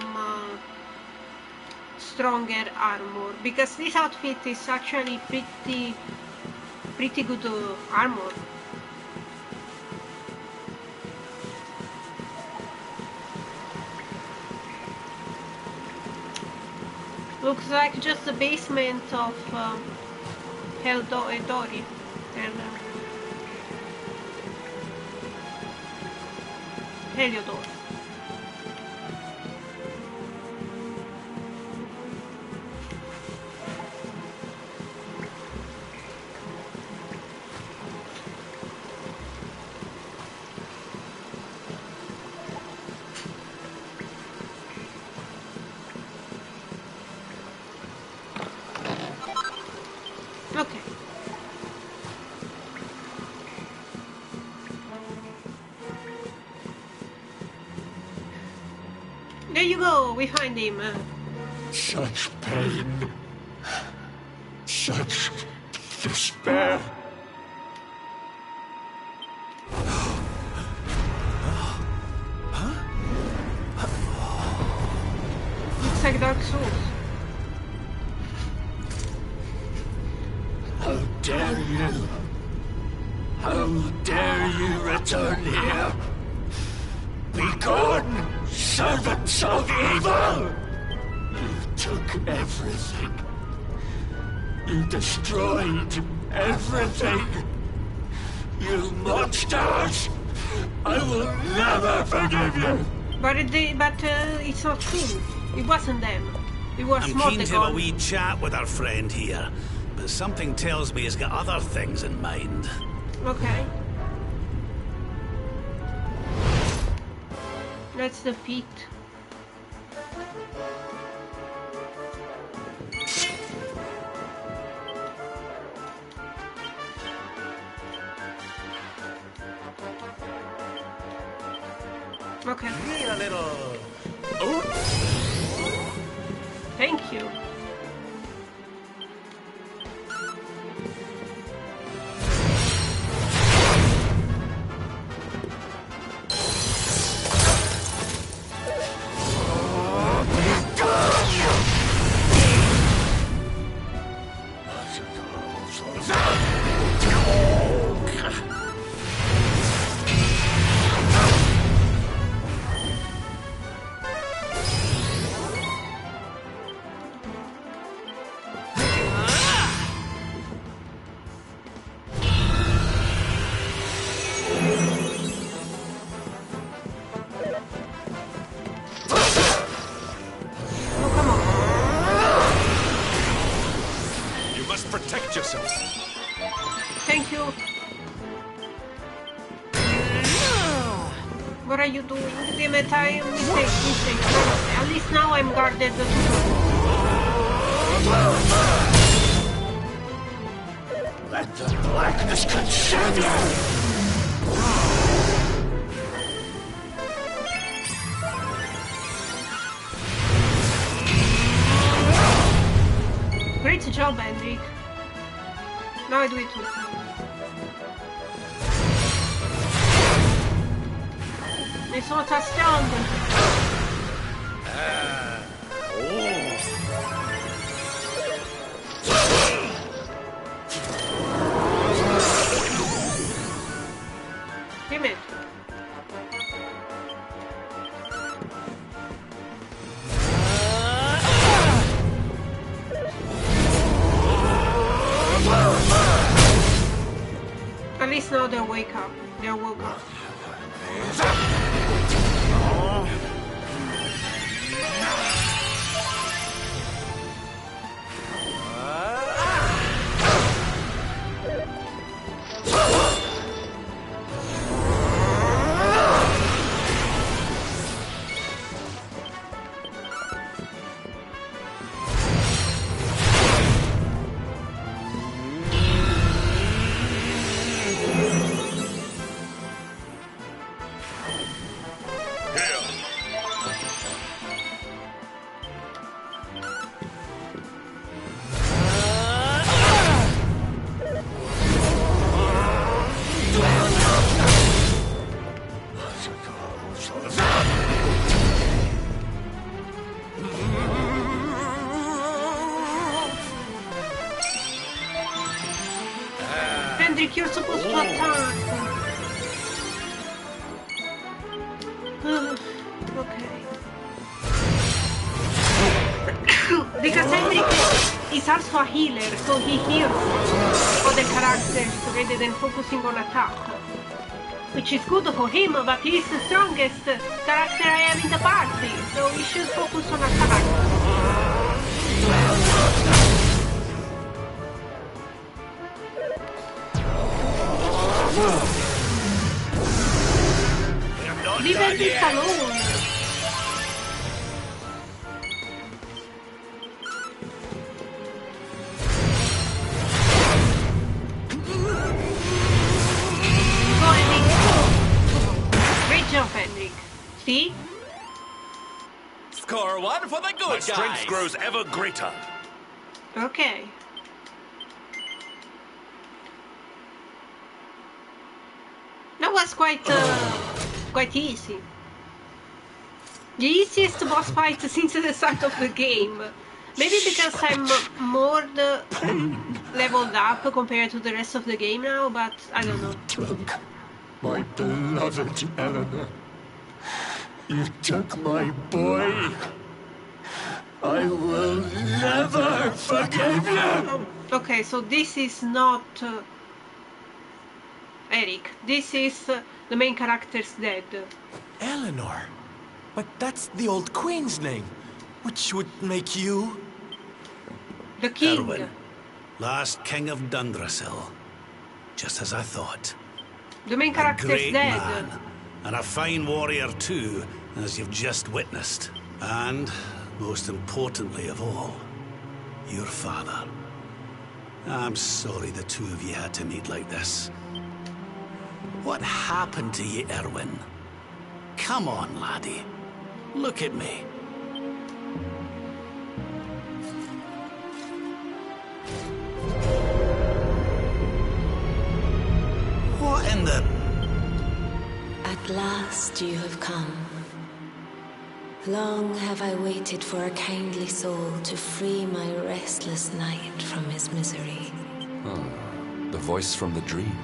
stronger armor, because this outfit is actually pretty good armor. Looks like just the basement of Heliodor. Okay. There you go, we find him. Such pain. Such despair. Looks like Dark Souls. How dare you? How dare you return here? Begone, servants of evil! You took everything. You destroyed everything. You monsters! I will never forgive you! But it's not true. It wasn't them. It was I'm keen to have a Mordegon. wee chat with our friend here, but something tells me he's got other things in mind. Okay. That's the pit. Okay. Need a little... Thank you. Protect yourself. Thank you. What are you doing? Damn it, I mistake. At least now I'm guarded. Let the blackness consume you! Great job, Hendrik. Now I do it too. Nessuno sta strong. Damn it. At least now they'll wake up. They'll woke up. Cedric, you're supposed to attack. Okay. Because Cedric is also a healer, so he heals other characters rather than focusing on attack. Which is good for him, but he's the strongest character I have in the party, so he should focus on attack. Leave at least alone. Great job, Henrik. See? Score one for the good My guys. strength grows ever greater. Okay. That was quite easy. The easiest boss fight since the start of the game. Maybe because I'm more leveled up compared to the rest of the game now, but I don't know. Took my beloved Eleanor. You took my boy. I will never forgive you. Okay, so this is not Eric. This is the main character's dead. Eleanor? But that's the old queen's name, which would make you... The king. Erwin, last king of Dundrasil. Just as I thought. The main A character's great dead. man, and a fine warrior too, as you've just witnessed. And, most importantly of all, your father. I'm sorry the two of you had to meet like this. What happened to you, Erwin? Come on, laddie. Look at me. What in the... At last you have come. Long have I waited for a kindly soul to free my restless night from his misery. The voice from the dream.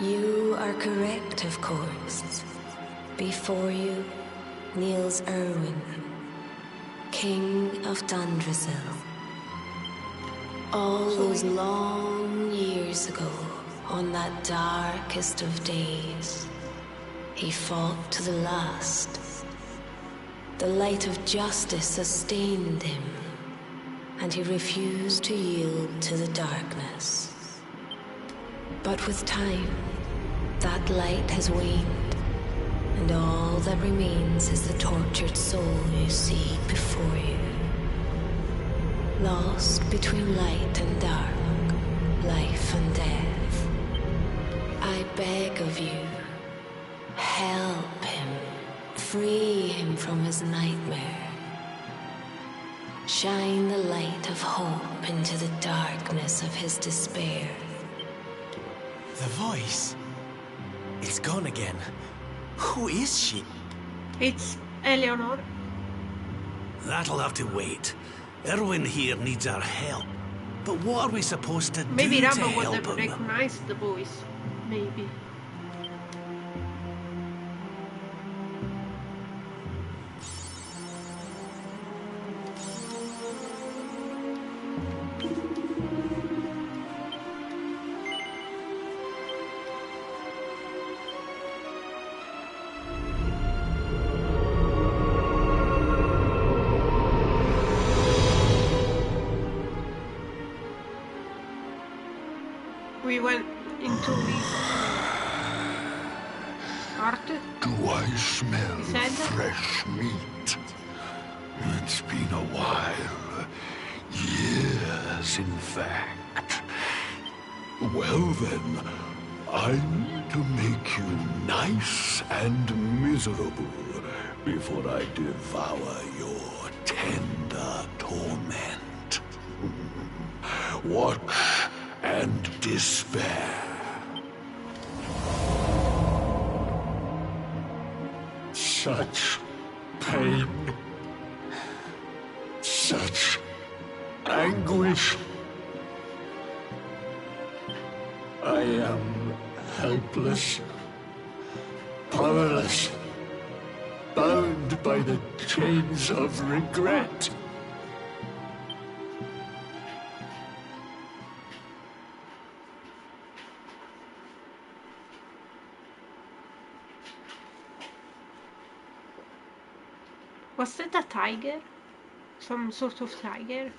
You are correct, of course. Before you kneels Erwin, King of Dundrasil. All those long years ago, on that darkest of days, he fought to the last. The light of justice sustained him, and he refused to yield to the darkness. But with time, that light has waned, and all that remains is the tortured soul you see before you. Lost between light and dark, life and death. I beg of you, help him. Free him from his nightmare. Shine the light of hope into the darkness of his despair. The voice? It's gone again. Who is she? It's Eleanor. That'll have to wait. Erwin here needs our help. But what are we supposed to Maybe do to Rambo would help have him? recognized the voice. Maybe. We went into the art. Do I smell He said? fresh meat? It's been a while. Years, in fact. Well then, I need to make you nice and miserable before I devour your tender torment. Watch and despair. Such pain. Such anguish. helpless, powerless, bound by the chains of regret. Was that a tiger? Some sort of tiger?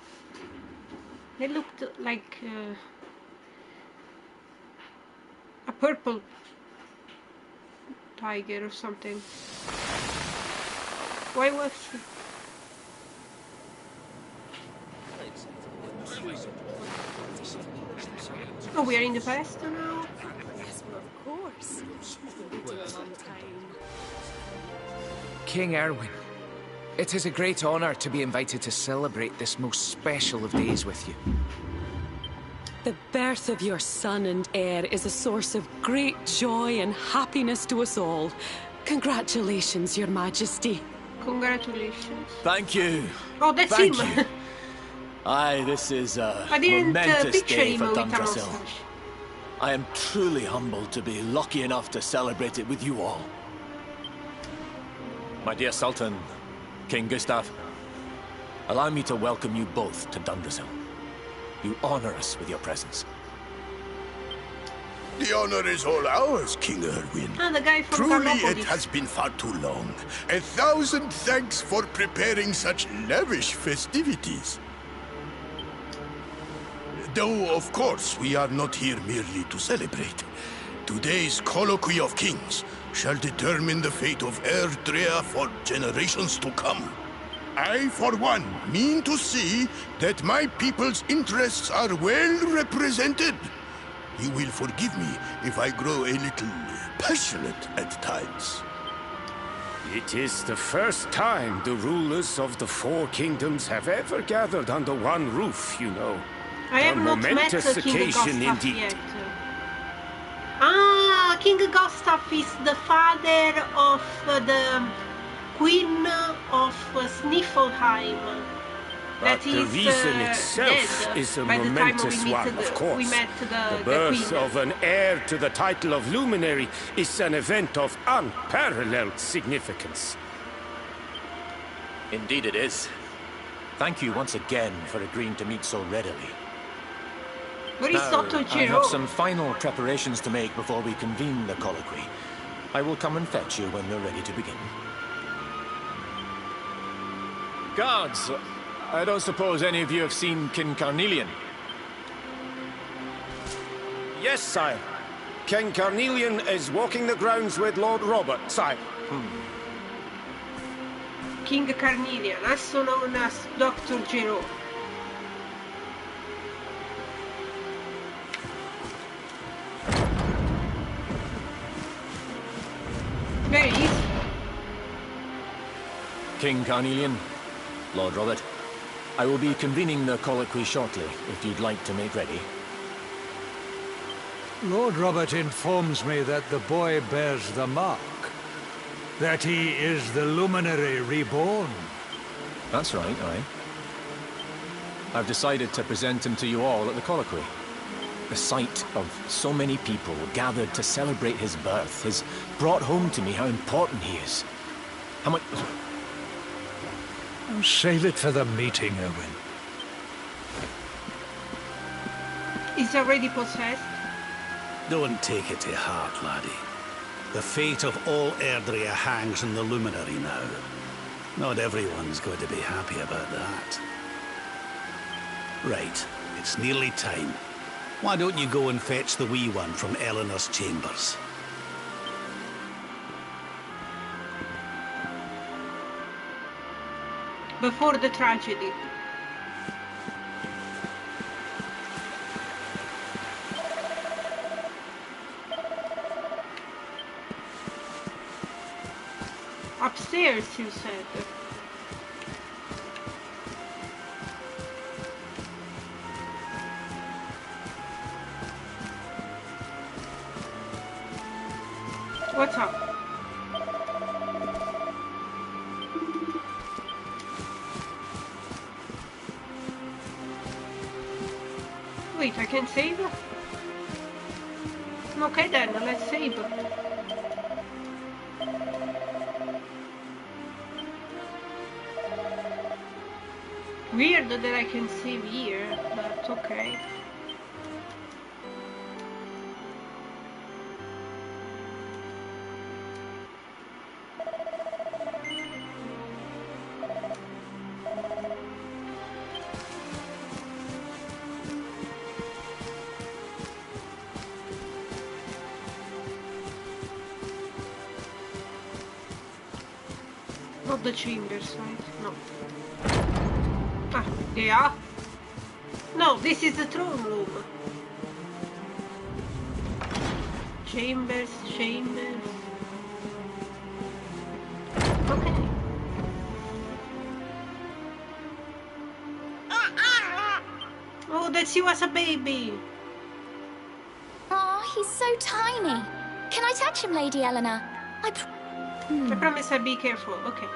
They looked like a purple tiger or something. Why was he? Oh, we are in the past now? Yes, well, of course. We've been waiting a long time. King Erwin, it is a great honor to be invited to celebrate this most special of days with you. The birth of your son and heir is a source of great joy and happiness to us all. Congratulations, Your Majesty. Congratulations. Thank you. Oh, that's Thank him. you. Aye, this is a I didn't momentous picture day him for with a Dundrasil. mustache. I am truly humbled to be lucky enough to celebrate it with you all. My dear Sultan, King Gustav, allow me to welcome you both to Dundrasil. You honor us with your presence. The honor is all ours, King Erwin. Ah, the guy from Truly, Carlopolis. it has been far too long. 1,000 thanks for preparing such lavish festivities. Though, of course, we are not here merely to celebrate. Today's colloquy of kings shall determine the fate of Erdrea for generations to come. I, for one, mean to see that my people's interests are well represented. You will forgive me if I grow a little passionate at times. It is the first time the rulers of the four kingdoms have ever gathered under one roof, you know. I have not met momentous King occasion Gustav indeed. yet. Ah, King Gustav is the father of the Queen of Sniffelheim. But That the is reason itself dead is a by the time momentous we one, met of course. We met The the birth Queen. of an heir to the title of luminary is an event of unparalleled significance. Indeed it is. Thank you once again for agreeing to meet so readily. Where is Dr. I Giro? have some final preparations to make before we convene the colloquy. I will come and fetch you when we're ready to begin. Guards, I don't suppose any of you have seen King Carnelian? Yes, sire. King Carnelian is walking the grounds with Lord Robert, sire. King Carnelian, also known as Dr. Giro. There he is. King Carnelian, Lord Robert, I will be convening the colloquy shortly, if you'd like to make ready. Lord Robert informs me that the boy bears the mark. That he is the luminary reborn. That's right, aye. I've decided to present him to you all at the colloquy. The sight of so many people gathered to celebrate his birth has brought home to me how important he is. How much... Oh, save it for the meeting, Erwin. He's already possessed. Don't take it to heart, laddie. The fate of all Erdrea hangs in the luminary now. Not everyone's going to be happy about that. Right, it's nearly time. Why don't you go and fetch the wee one from Eleanor's chambers? Before the tragedy. Upstairs, you said. What's up? Wait, I can save it? Okay then, let's save. Weird that I can save here, but okay. Not the chambers, right? No. Ah, yeah. No, this is the throne room. Chambers. Okay. Oh, that's you as a baby. Aw, he's so tiny. Can I touch him, Lady Eleanor? I promise I'll be careful. Okay.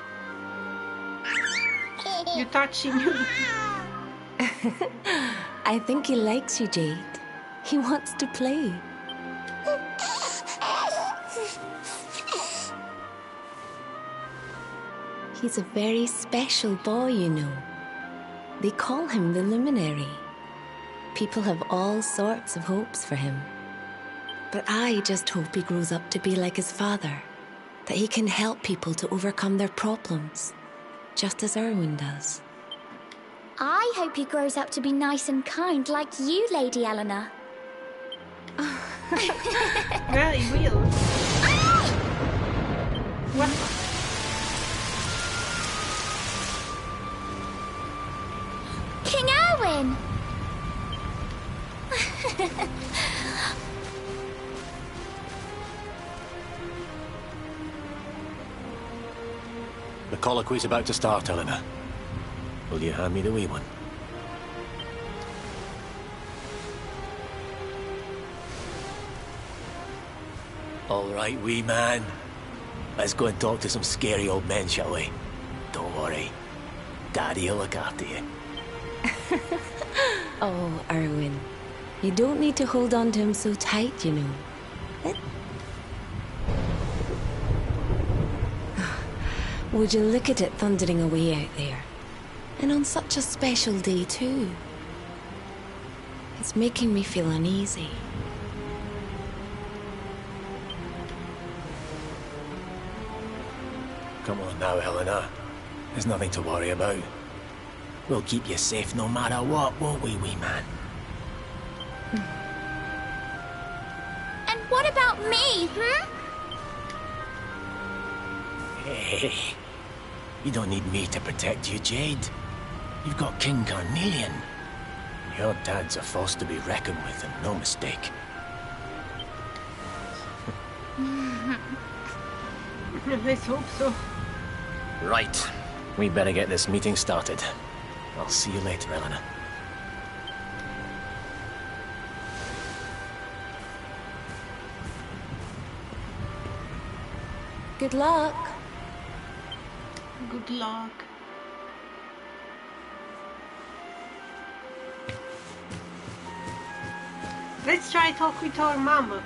You touching you? I think he likes you, Jade. He wants to play. He's a very special boy, you know. They call him the Luminary. People have all sorts of hopes for him. But I just hope he grows up to be like his father. That he can help people to overcome their problems. Just as Erwin does. I hope he grows up to be nice and kind like you, Lady Eleanor. Well, he will. What? King Erwin! The colloquy's about to start, Eleanor. Will you hand me the wee one? All right, wee man. Let's go and talk to some scary old men, shall we? Don't worry. Daddy'll look after you. Oh, Erwin. You don't need to hold on to him so tight, you know. Would you look at it thundering away out there? And on such a special day, too. It's making me feel uneasy. Come on now, Eleanor. There's nothing to worry about. We'll keep you safe no matter what, won't we, wee man? And what about me, Hey, you don't need me to protect you, Jade. You've got King Carnelian. Your dad's a force to be reckoned with, and no mistake. Let's hope so. Right. We better get this meeting started. I'll see you later, Eleanor. Good luck. Good luck. Let's try talk with our mama.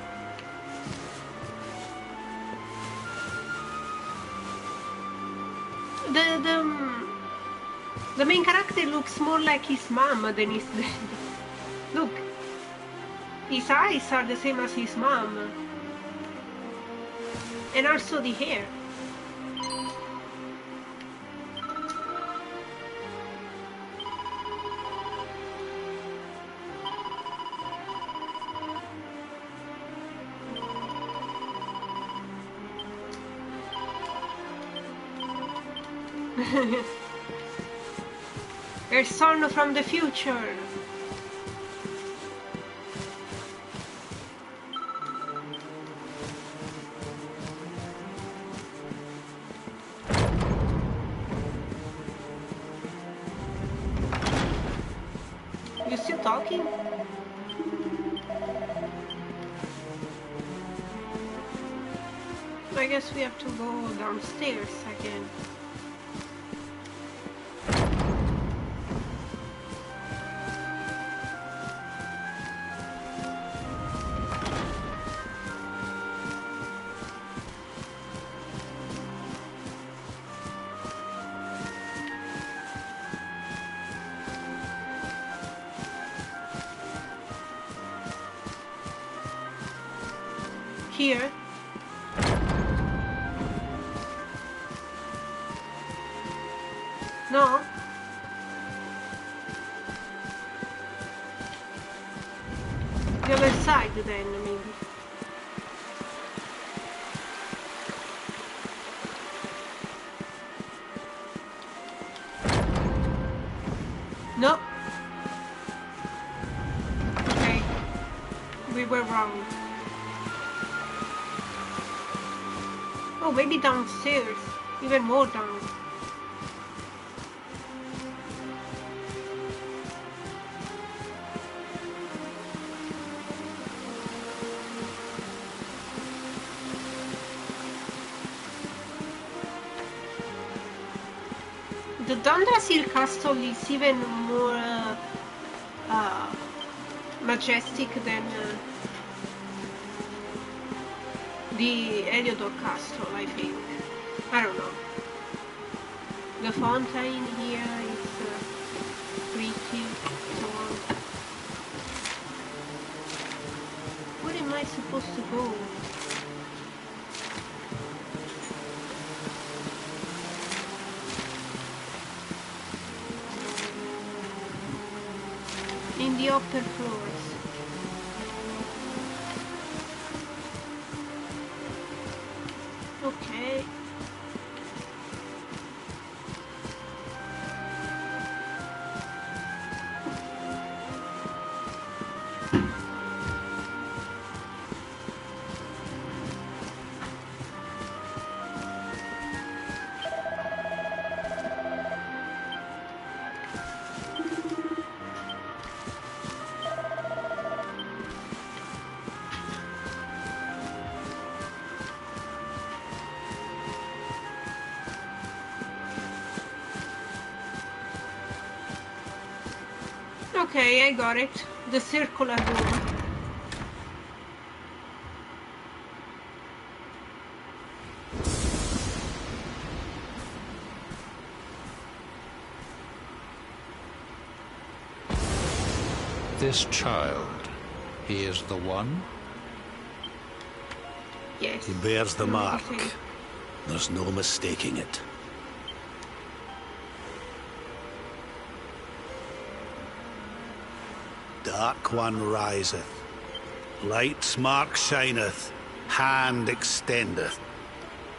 The main character looks more like his mom than his dad. Look, his eyes are the same as his mom. And also the hair. Her son from the future. You still talking? I guess we have to go downstairs again. Here? No? The other side then, maybe. No. Okay. We were wrong. Oh, maybe downstairs. Even more down. The Dundrasil castle is even more majestic than the Heliodor castle, I think. I don't know. The fountain here is pretty, so on. Where am I supposed to go? In the upper floors. Okay. Okay, I got it. The circular room. This child, he is the one? Yes. He bears the mark. There's no mistaking it. Dark One riseth, Light's mark shineth, hand extendeth.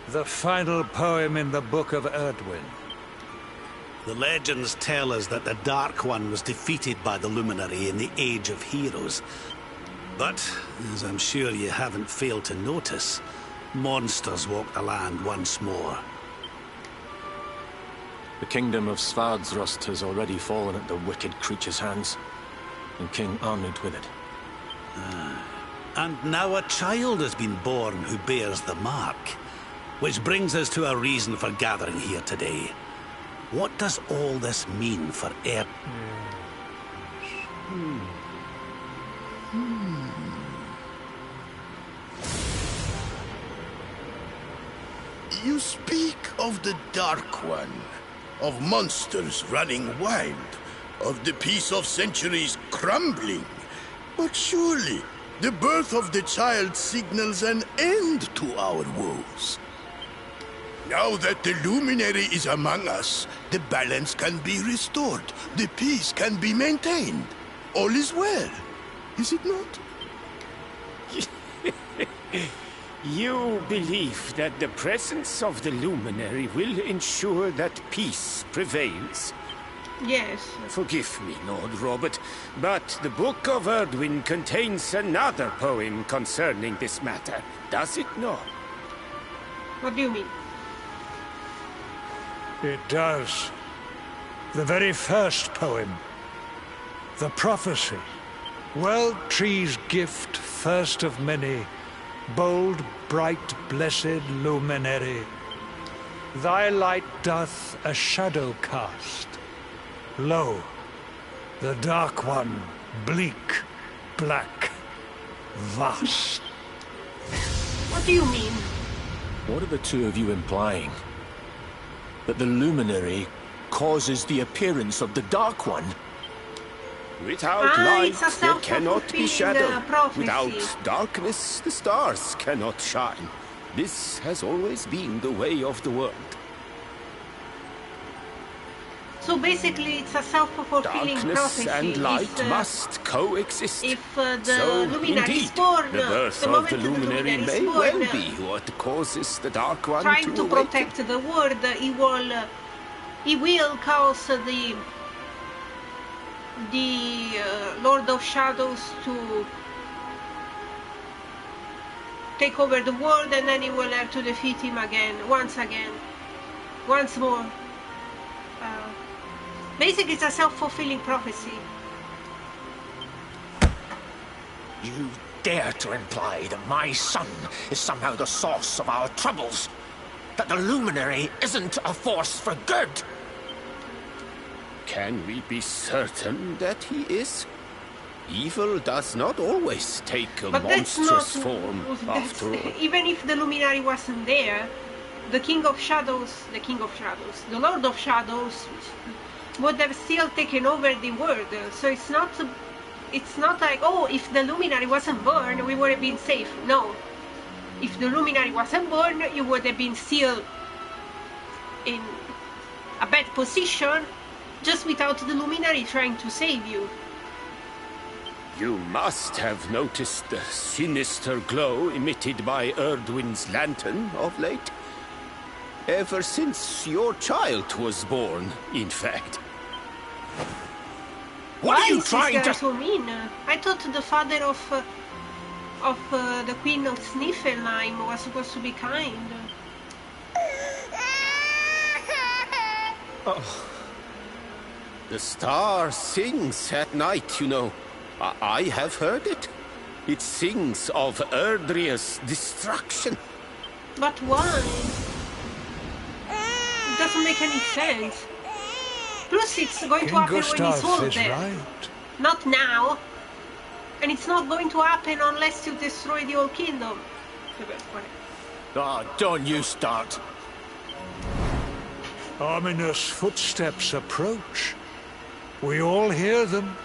The final poem in the Book of Erdwin. The legends tell us that the Dark One was defeated by the Luminary in the Age of Heroes. But, as I'm sure you haven't failed to notice, monsters walk the land once more. The kingdom of Svardsrust has already fallen at the wicked creature's hands, and King Arnund with it. And now a child has been born who bears the mark. Which brings us to a reason for gathering here today. What does all this mean for Erd? You speak of the Dark One, of monsters running wild, of the peace of centuries crumbling. But surely, the birth of the child signals an end to our woes. Now that the Luminary is among us, the balance can be restored, the peace can be maintained. All is well, is it not? You believe that the presence of the Luminary will ensure that peace prevails? Yes. Forgive me, Lord Robert, but the Book of Erdwin contains another poem concerning this matter, does it not? What do you mean? It does. The very first poem. The prophecy. World Tree's gift, first of many. Bold, bright, blessed luminary. Thy light doth a shadow cast. Lo, the Dark One, bleak, black, vast. What do you mean? What are the two of you implying? That the Luminary causes the appearance of the Dark One? Without light, there cannot be shadow. Prophecy. Without darkness, the stars cannot shine. This has always been the way of the world. So basically, it's a self-fulfilling prophecy. Darkness and light must coexist. If the so, luminary is indeed, born, the birth of the luminary may well be what causes the Dark One trying to awaken. protect the world, he will cause the Lord of Shadows to take over the world, and then he will have to defeat him once more. Basically, it's a self-fulfilling prophecy. You dare to imply that my son is somehow the source of our troubles? That the Luminary isn't a force for good? Can we be certain that he is? Evil does not always take a monstrous form, after all. Even if the Luminary wasn't there, the Lord of Shadows would have still taken over the world. So it's not like, oh, if the Luminary wasn't born, we would have been safe. No. If the Luminary wasn't born, you would have been still in a bad position, just without the Luminary trying to save you. You must have noticed the sinister glow emitted by Erdwin's lantern of late. Ever since your child was born, in fact. What are you trying to... Why is this guy so mean? I thought the father of the Queen of Sniffelheim was supposed to be kind. Oh. The star sings at night, you know. I have heard it. It sings of Erdria's destruction. But why? It doesn't make any sense. Plus, it's going to happen when he's old then. Right. Not now. And it's not going to happen unless you destroy the old kingdom. Oh, don't you start. Ominous footsteps approach. We all hear them.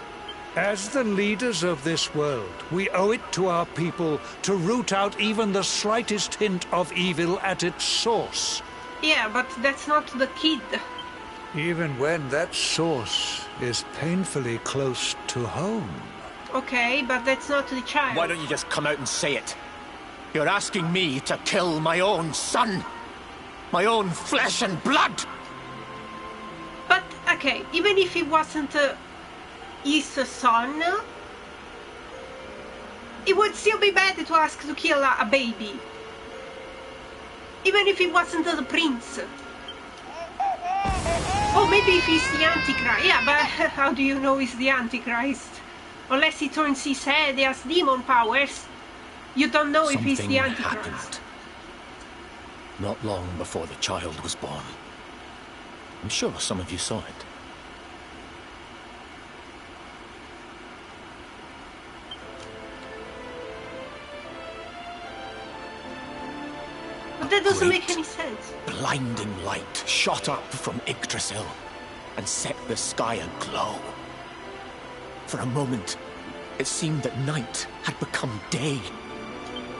As the leaders of this world, we owe it to our people to root out even the slightest hint of evil at its source. Yeah, but that's not the kid. Even when that source is painfully close to home. Okay, but that's not the child. Why don't you just come out and say it? You're asking me to kill my own son. My own flesh and blood. But, okay, even if he wasn't his son, it would still be bad to ask to kill a baby. Even if he wasn't the prince. Oh, maybe if he's the Antichrist. Yeah, but how do you know he's the Antichrist? Unless he turns his head, he has demon powers. You don't know if he's the Antichrist. Happened. Not long before the child was born. I'm sure some of you saw it. But that doesn't make any sense. Blinding light shot up from Yggdrasil and set the sky aglow. For a moment, it seemed that night had become day.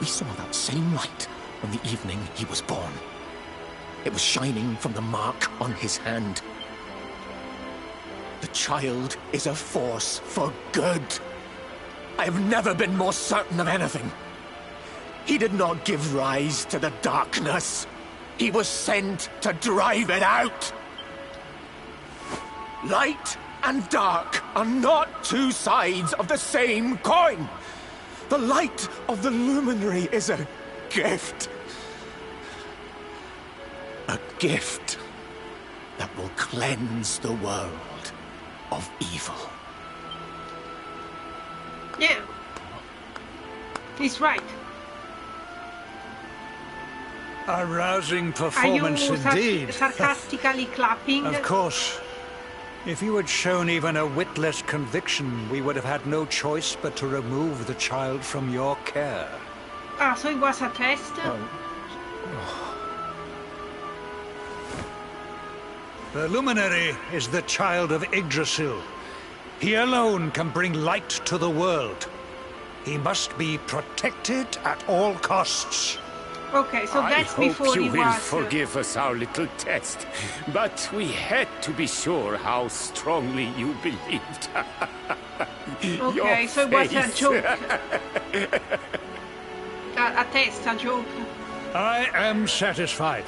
We saw that same light on the evening he was born. It was shining from the mark on his hand. The child is a force for good. I have never been more certain of anything. He did not give rise to the darkness. He was sent to drive it out. Light and dark are not two sides of the same coin. The light of the luminary is a gift. A gift that will cleanse the world of evil. Yeah. He's right. A rousing performance indeed. Sarcastically clapping? Of course. If you had shown even a witless conviction, we would have had no choice but to remove the child from your care. Ah, so it was a test? The Luminary is the child of Yggdrasil. He alone can bring light to the world. He must be protected at all costs. Okay, so that's before he you will was... forgive us our little test, but we had to be sure how strongly you believed. Okay, so it was a joke. A test, a joke. I am satisfied.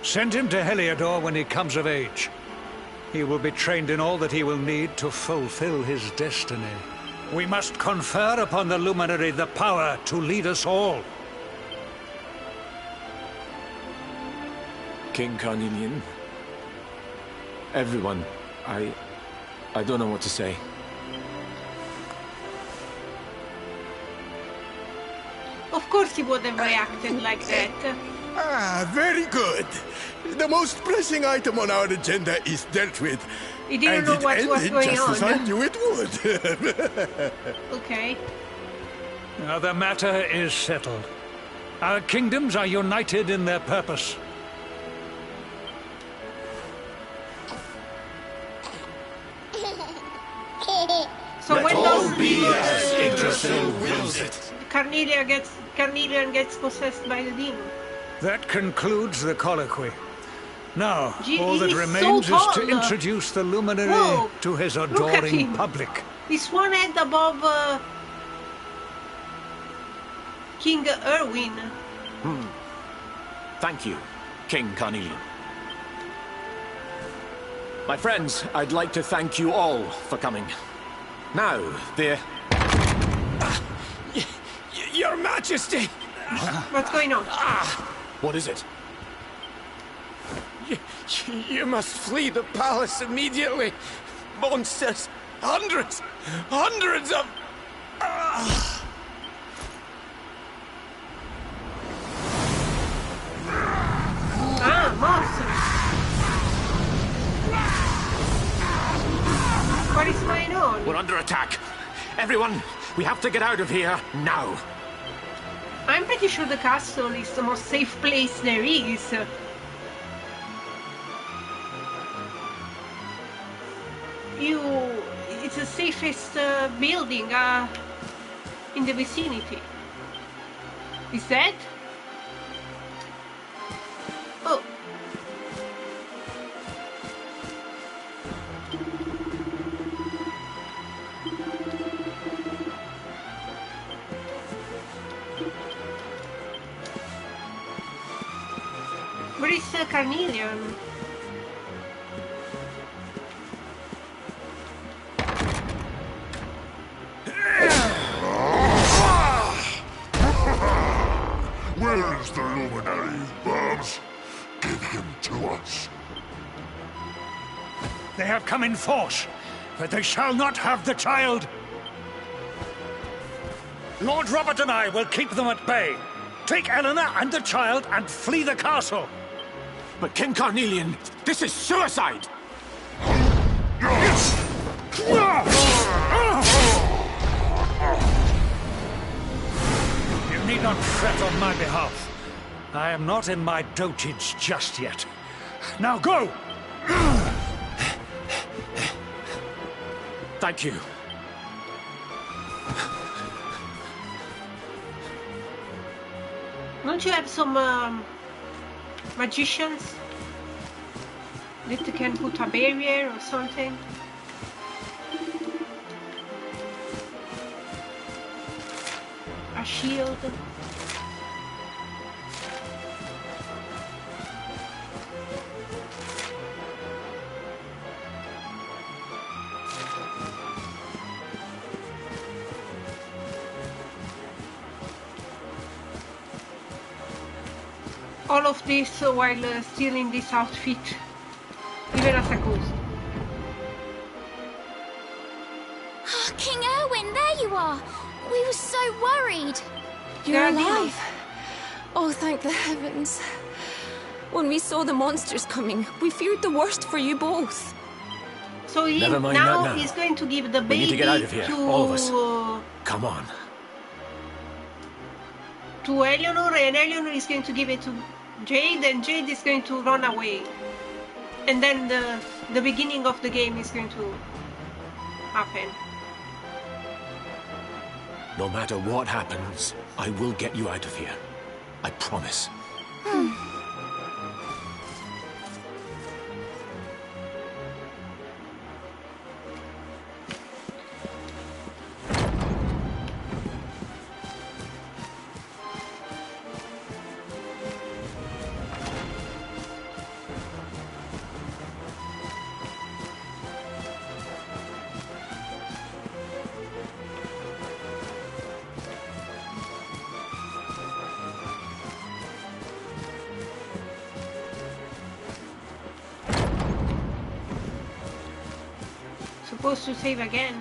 Send him to Heliodor when he comes of age. He will be trained in all that he will need to fulfill his destiny. We must confer upon the Luminary the power to lead us all. King Carnelian. Everyone. I don't know what to say. Of course he would have reacted like that. Ah, very good. The most pressing item on our agenda is dealt with. He didn't know what was going just on. as I knew it would. Okay. Now the matter is settled. Our kingdoms are united in their purpose. So when does Yggdrasil wills it. Carnelian gets possessed by the demon? That concludes the colloquy. Now, Gee, all that he's remains so is to tall. introduce the Luminary Whoa, to his look at adoring him. public. He's one head above King Erwin. Thank you, King Carnelian. My friends, I'd like to thank you all for coming. Now, Your Majesty! What's going on? What is it? You must flee the palace immediately. Monsters! Hundreds of... Monsters! What is going on? We're under attack. Everyone, we have to get out of here now. I'm pretty sure the castle is the most safe place there is. It's the safest building in the vicinity. Is that? Oh. Where is Carnelian? Where is the Luminary, Bubs? Give him to us. They have come in force, but they shall not have the child. Lord Robert and I will keep them at bay. Take Eleanor and the child and flee the castle. But King Carnelian, this is suicide! You need not fret on my behalf. I am not in my dotage just yet. Now go! Thank you. Don't you have some magicians that can put a barrier or something? A shield? All of this while still in this outfit, even as a ghost. King Erwin, there you are! We were so worried. You're alive. Oh, thank the heavens. When we saw the monsters coming, we feared the worst for you both. So he, Never mind now that now. he's going to give the We baby need to get out of here, all of us. Come on. To Eleanor, and Eleanor is going to give it to Jade, and Jade is going to run away. And then the beginning of the game is going to happen. No matter what happens, I will get you out of here. I promise. Supposed to save again.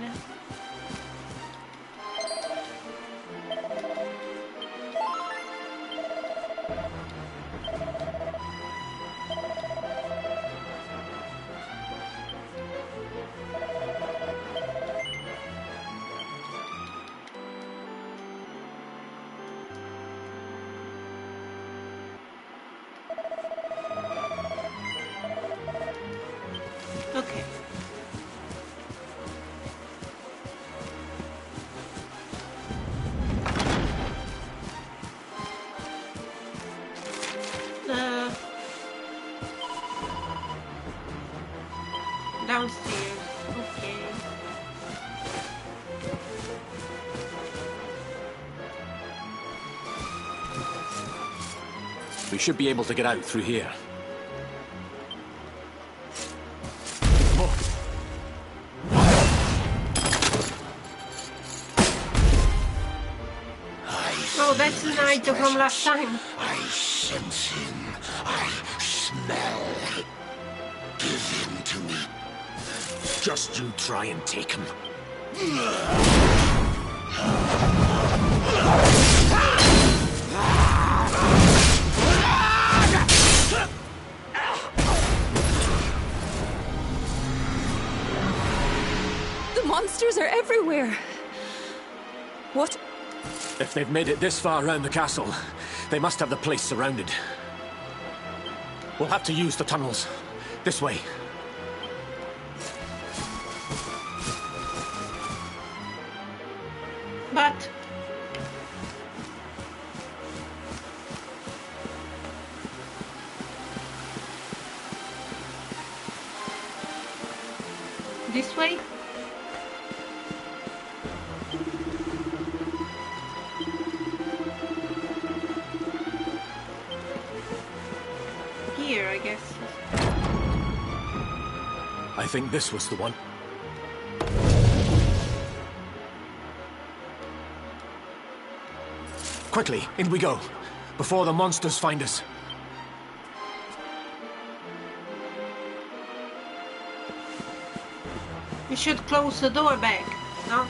Okay. Downstairs. Okay. We should be able to get out through here. Oh, that's the night from last time. I sense him. I smell. Give him to me. Just you try and take him. The monsters are everywhere. What? If they've made it this far around the castle, they must have the place surrounded. We'll have to use the tunnels. This way. But this way? Here, I guess. I think this was the one. Quickly, in we go, before the monsters find us. We should close the door back, no?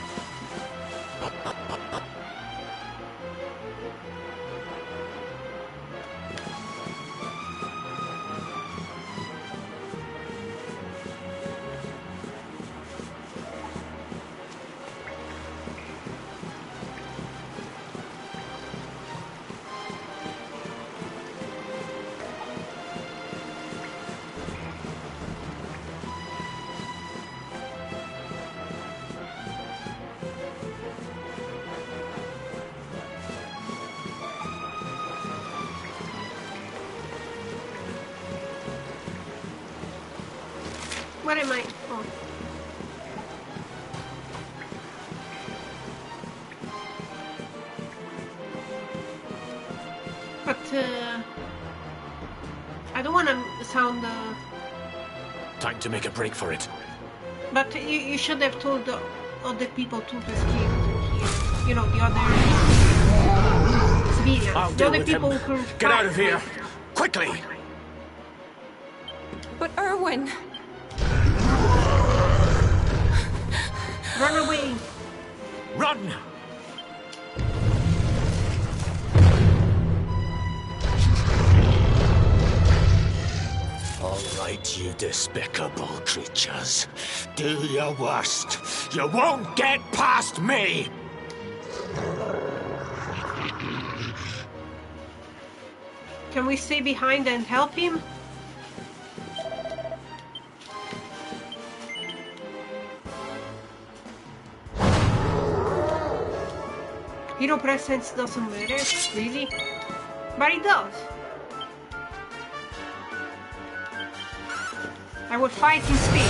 Where am I? Oh. But I don't want to sound. Time to make a break for it. But you should have told the other people to escape here. You know, the other civilians. I'll The deal other with people him. who couldn't Get out fight. of here! Quickly! But Erwin... Run away! Run! All right, you despicable creatures. Do your worst. You won't get past me! Can we stay behind and help him? Hero presence doesn't matter, really? But it does. I will fight in speed.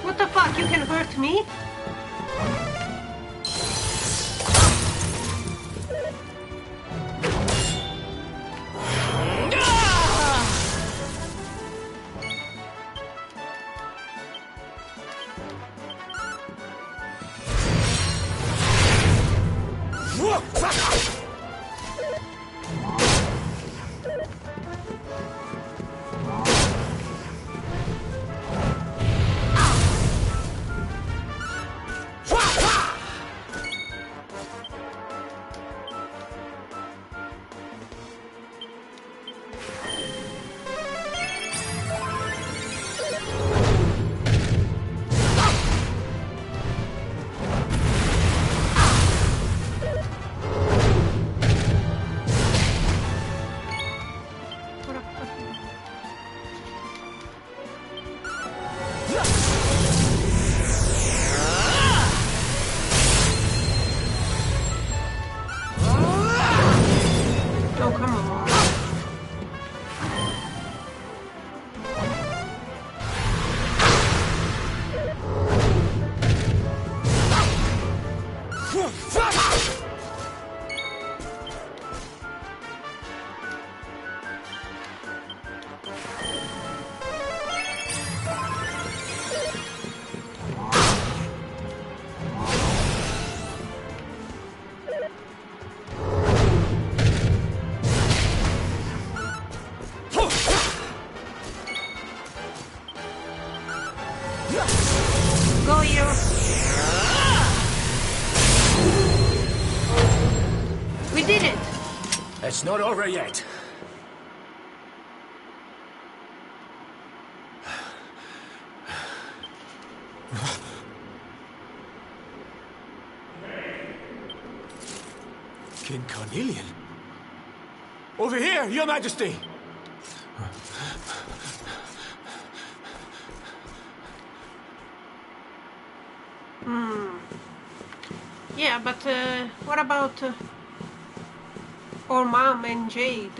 What the fuck? You can hurt me? Go you! We did it! It's not over yet. King Carnelian? Over here, Your Majesty! Yeah, but what about our mom and Jade?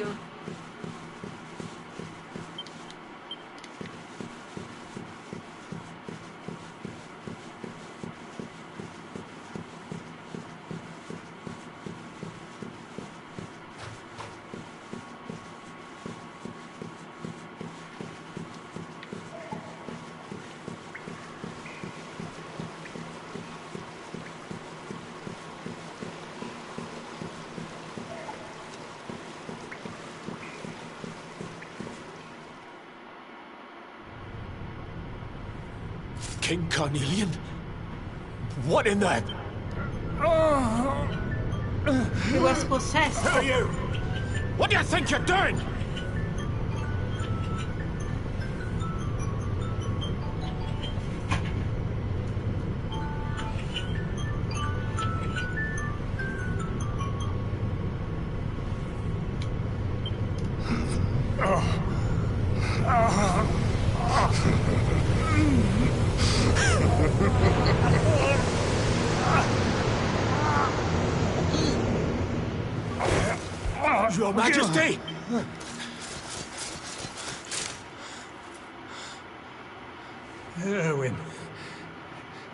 King Carnelian? What in the... He was possessed. Who are you? What do you think you're doing? Your Majesty! Erwin,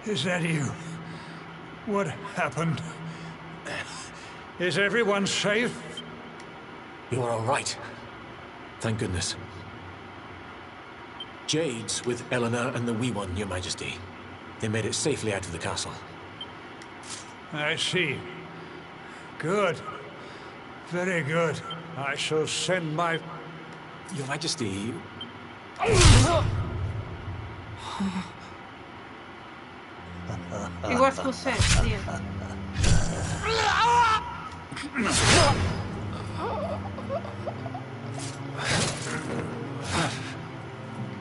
is that you? What happened? Is everyone safe? You're all right. Thank goodness. Jade's with Eleanor and the wee one, Your Majesty. They made it safely out of the castle. I see. Good. Very good. I shall send my... Your Majesty... He was possessed, yeah.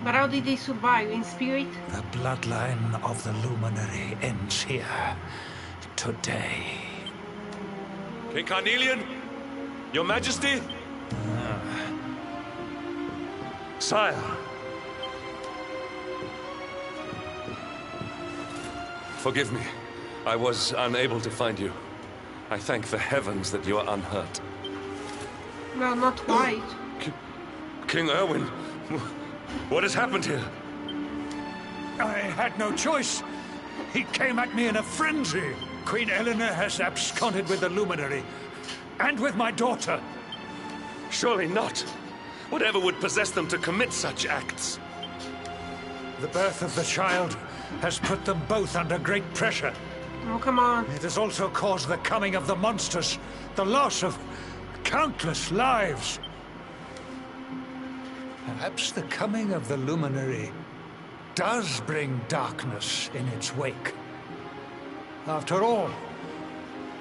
But how did he survive? In spirit? The bloodline of the Luminary ends here. Today. King Carnelian? Your Majesty? Sire. Forgive me. I was unable to find you. I thank the heavens that you are unhurt. Well, not quite. King Erwin, what has happened here? I had no choice. He came at me in a frenzy. Queen Eleanor has absconded with the luminary, and with my daughter. Surely not. Whatever would possess them to commit such acts? The birth of the child has put them both under great pressure. Oh, come on. It has also caused the coming of the monsters, the loss of countless lives. Perhaps the coming of the luminary does bring darkness in its wake. After all,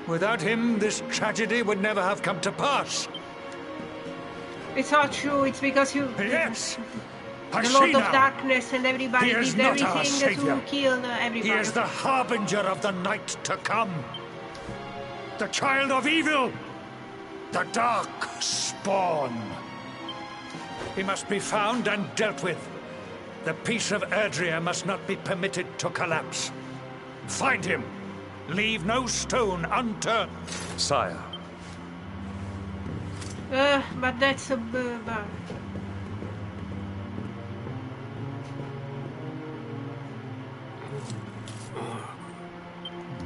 without him, this tragedy would never have come to pass. It's all true. It's because you... Yes! The Lord of Darkness and everybody did everything to kill everybody. He is the harbinger of the night to come. The child of evil. The dark spawn. He must be found and dealt with. The peace of Erdrea must not be permitted to collapse. Find him. Leave no stone unturned. Sire. But that's a...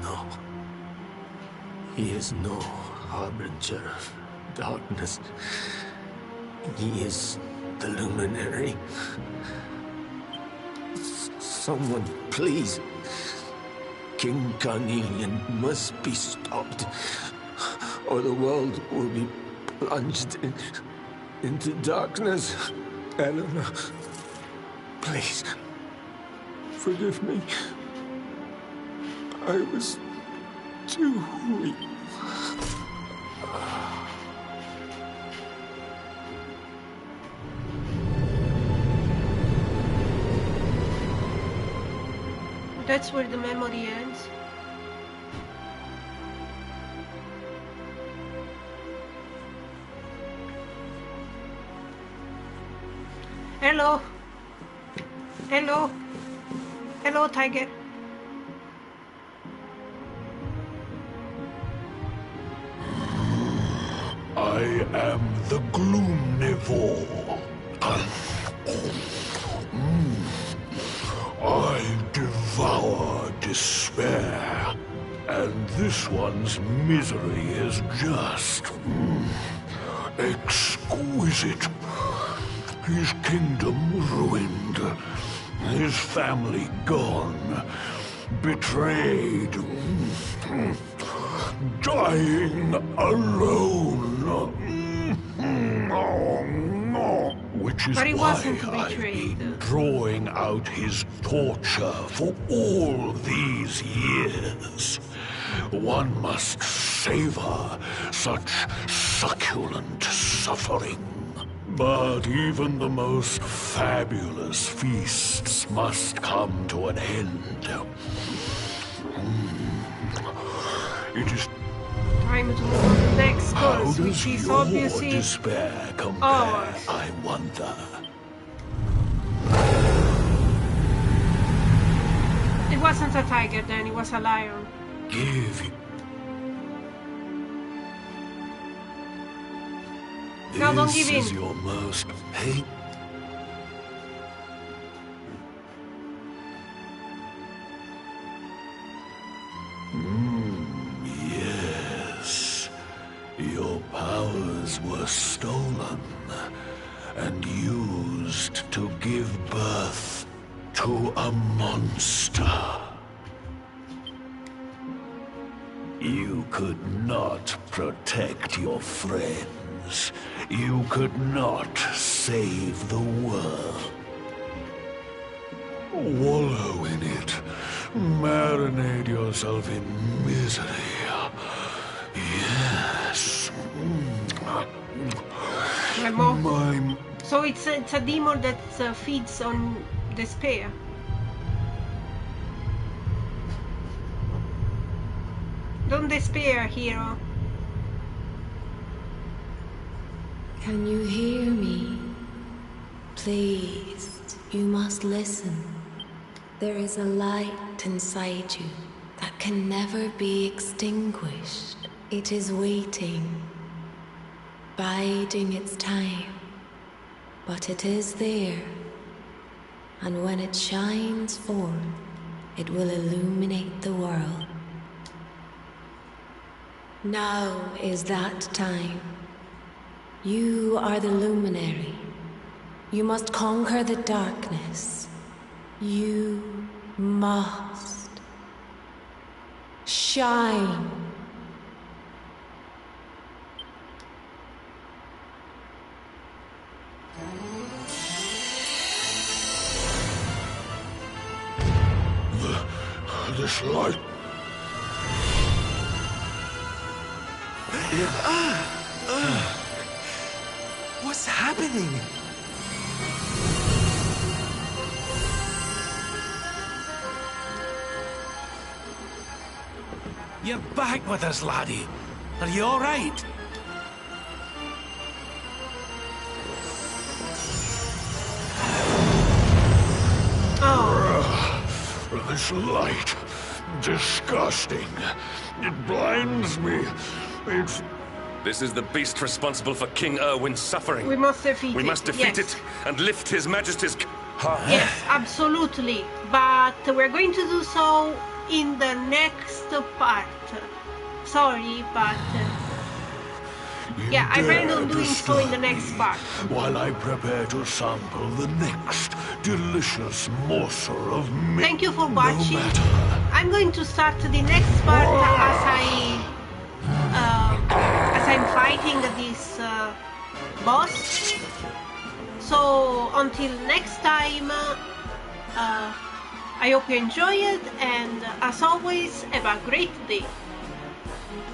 No. He is no harbinger of darkness. He is the luminary. Someone, please. King Carnelian must be stopped, or the world will be plunged into darkness. Eleanor, please, forgive me. I was too weak. That's where the memory ends. Hello. Hello. Hello, Tiger. I am the Gloomnivore. I devour despair, and this one's misery is just exquisite. His kingdom ruined, his family gone, betrayed, dying alone. Which is why I've been drawing out his torture for all these years. One must savor such succulent suffering. But even the most fabulous feasts must come to an end. It is time to move on to the next How course, does which is your obviously despair compare, ours. I wonder? It wasn't a tiger then, it was a lion. Give it. No, don't give This is in. your most hate. Yes. Your powers were stolen and used to give birth to a monster. You could not protect your friends. You could not save the world. Wallow in it. Marinate yourself in misery. Yes. So it's a demon that feeds on despair. Don't despair, hero. Can you hear me? Please, you must listen. There is a light inside you that can never be extinguished. It is waiting, biding its time. But it is there, and when it shines forth, it will illuminate the world. Now is that time. You are the luminary. You must conquer the darkness. You must shine. This light. What's happening? You're back with us, laddie. Are you all right? This light. Disgusting. It blinds me. It's... This is the beast responsible for King Erwin's suffering. We must defeat it. We must defeat yes. it and lift His Majesty's... Yes, absolutely. But we're going to do so in the next part. Sorry, but... yeah, I plan on doing so in the next part. While I prepare to sample the next delicious morsel of meat. Thank you for watching. I'm going to start the next part as I'm fighting this boss. So until next time, I hope you enjoy it, and as always, have a great day.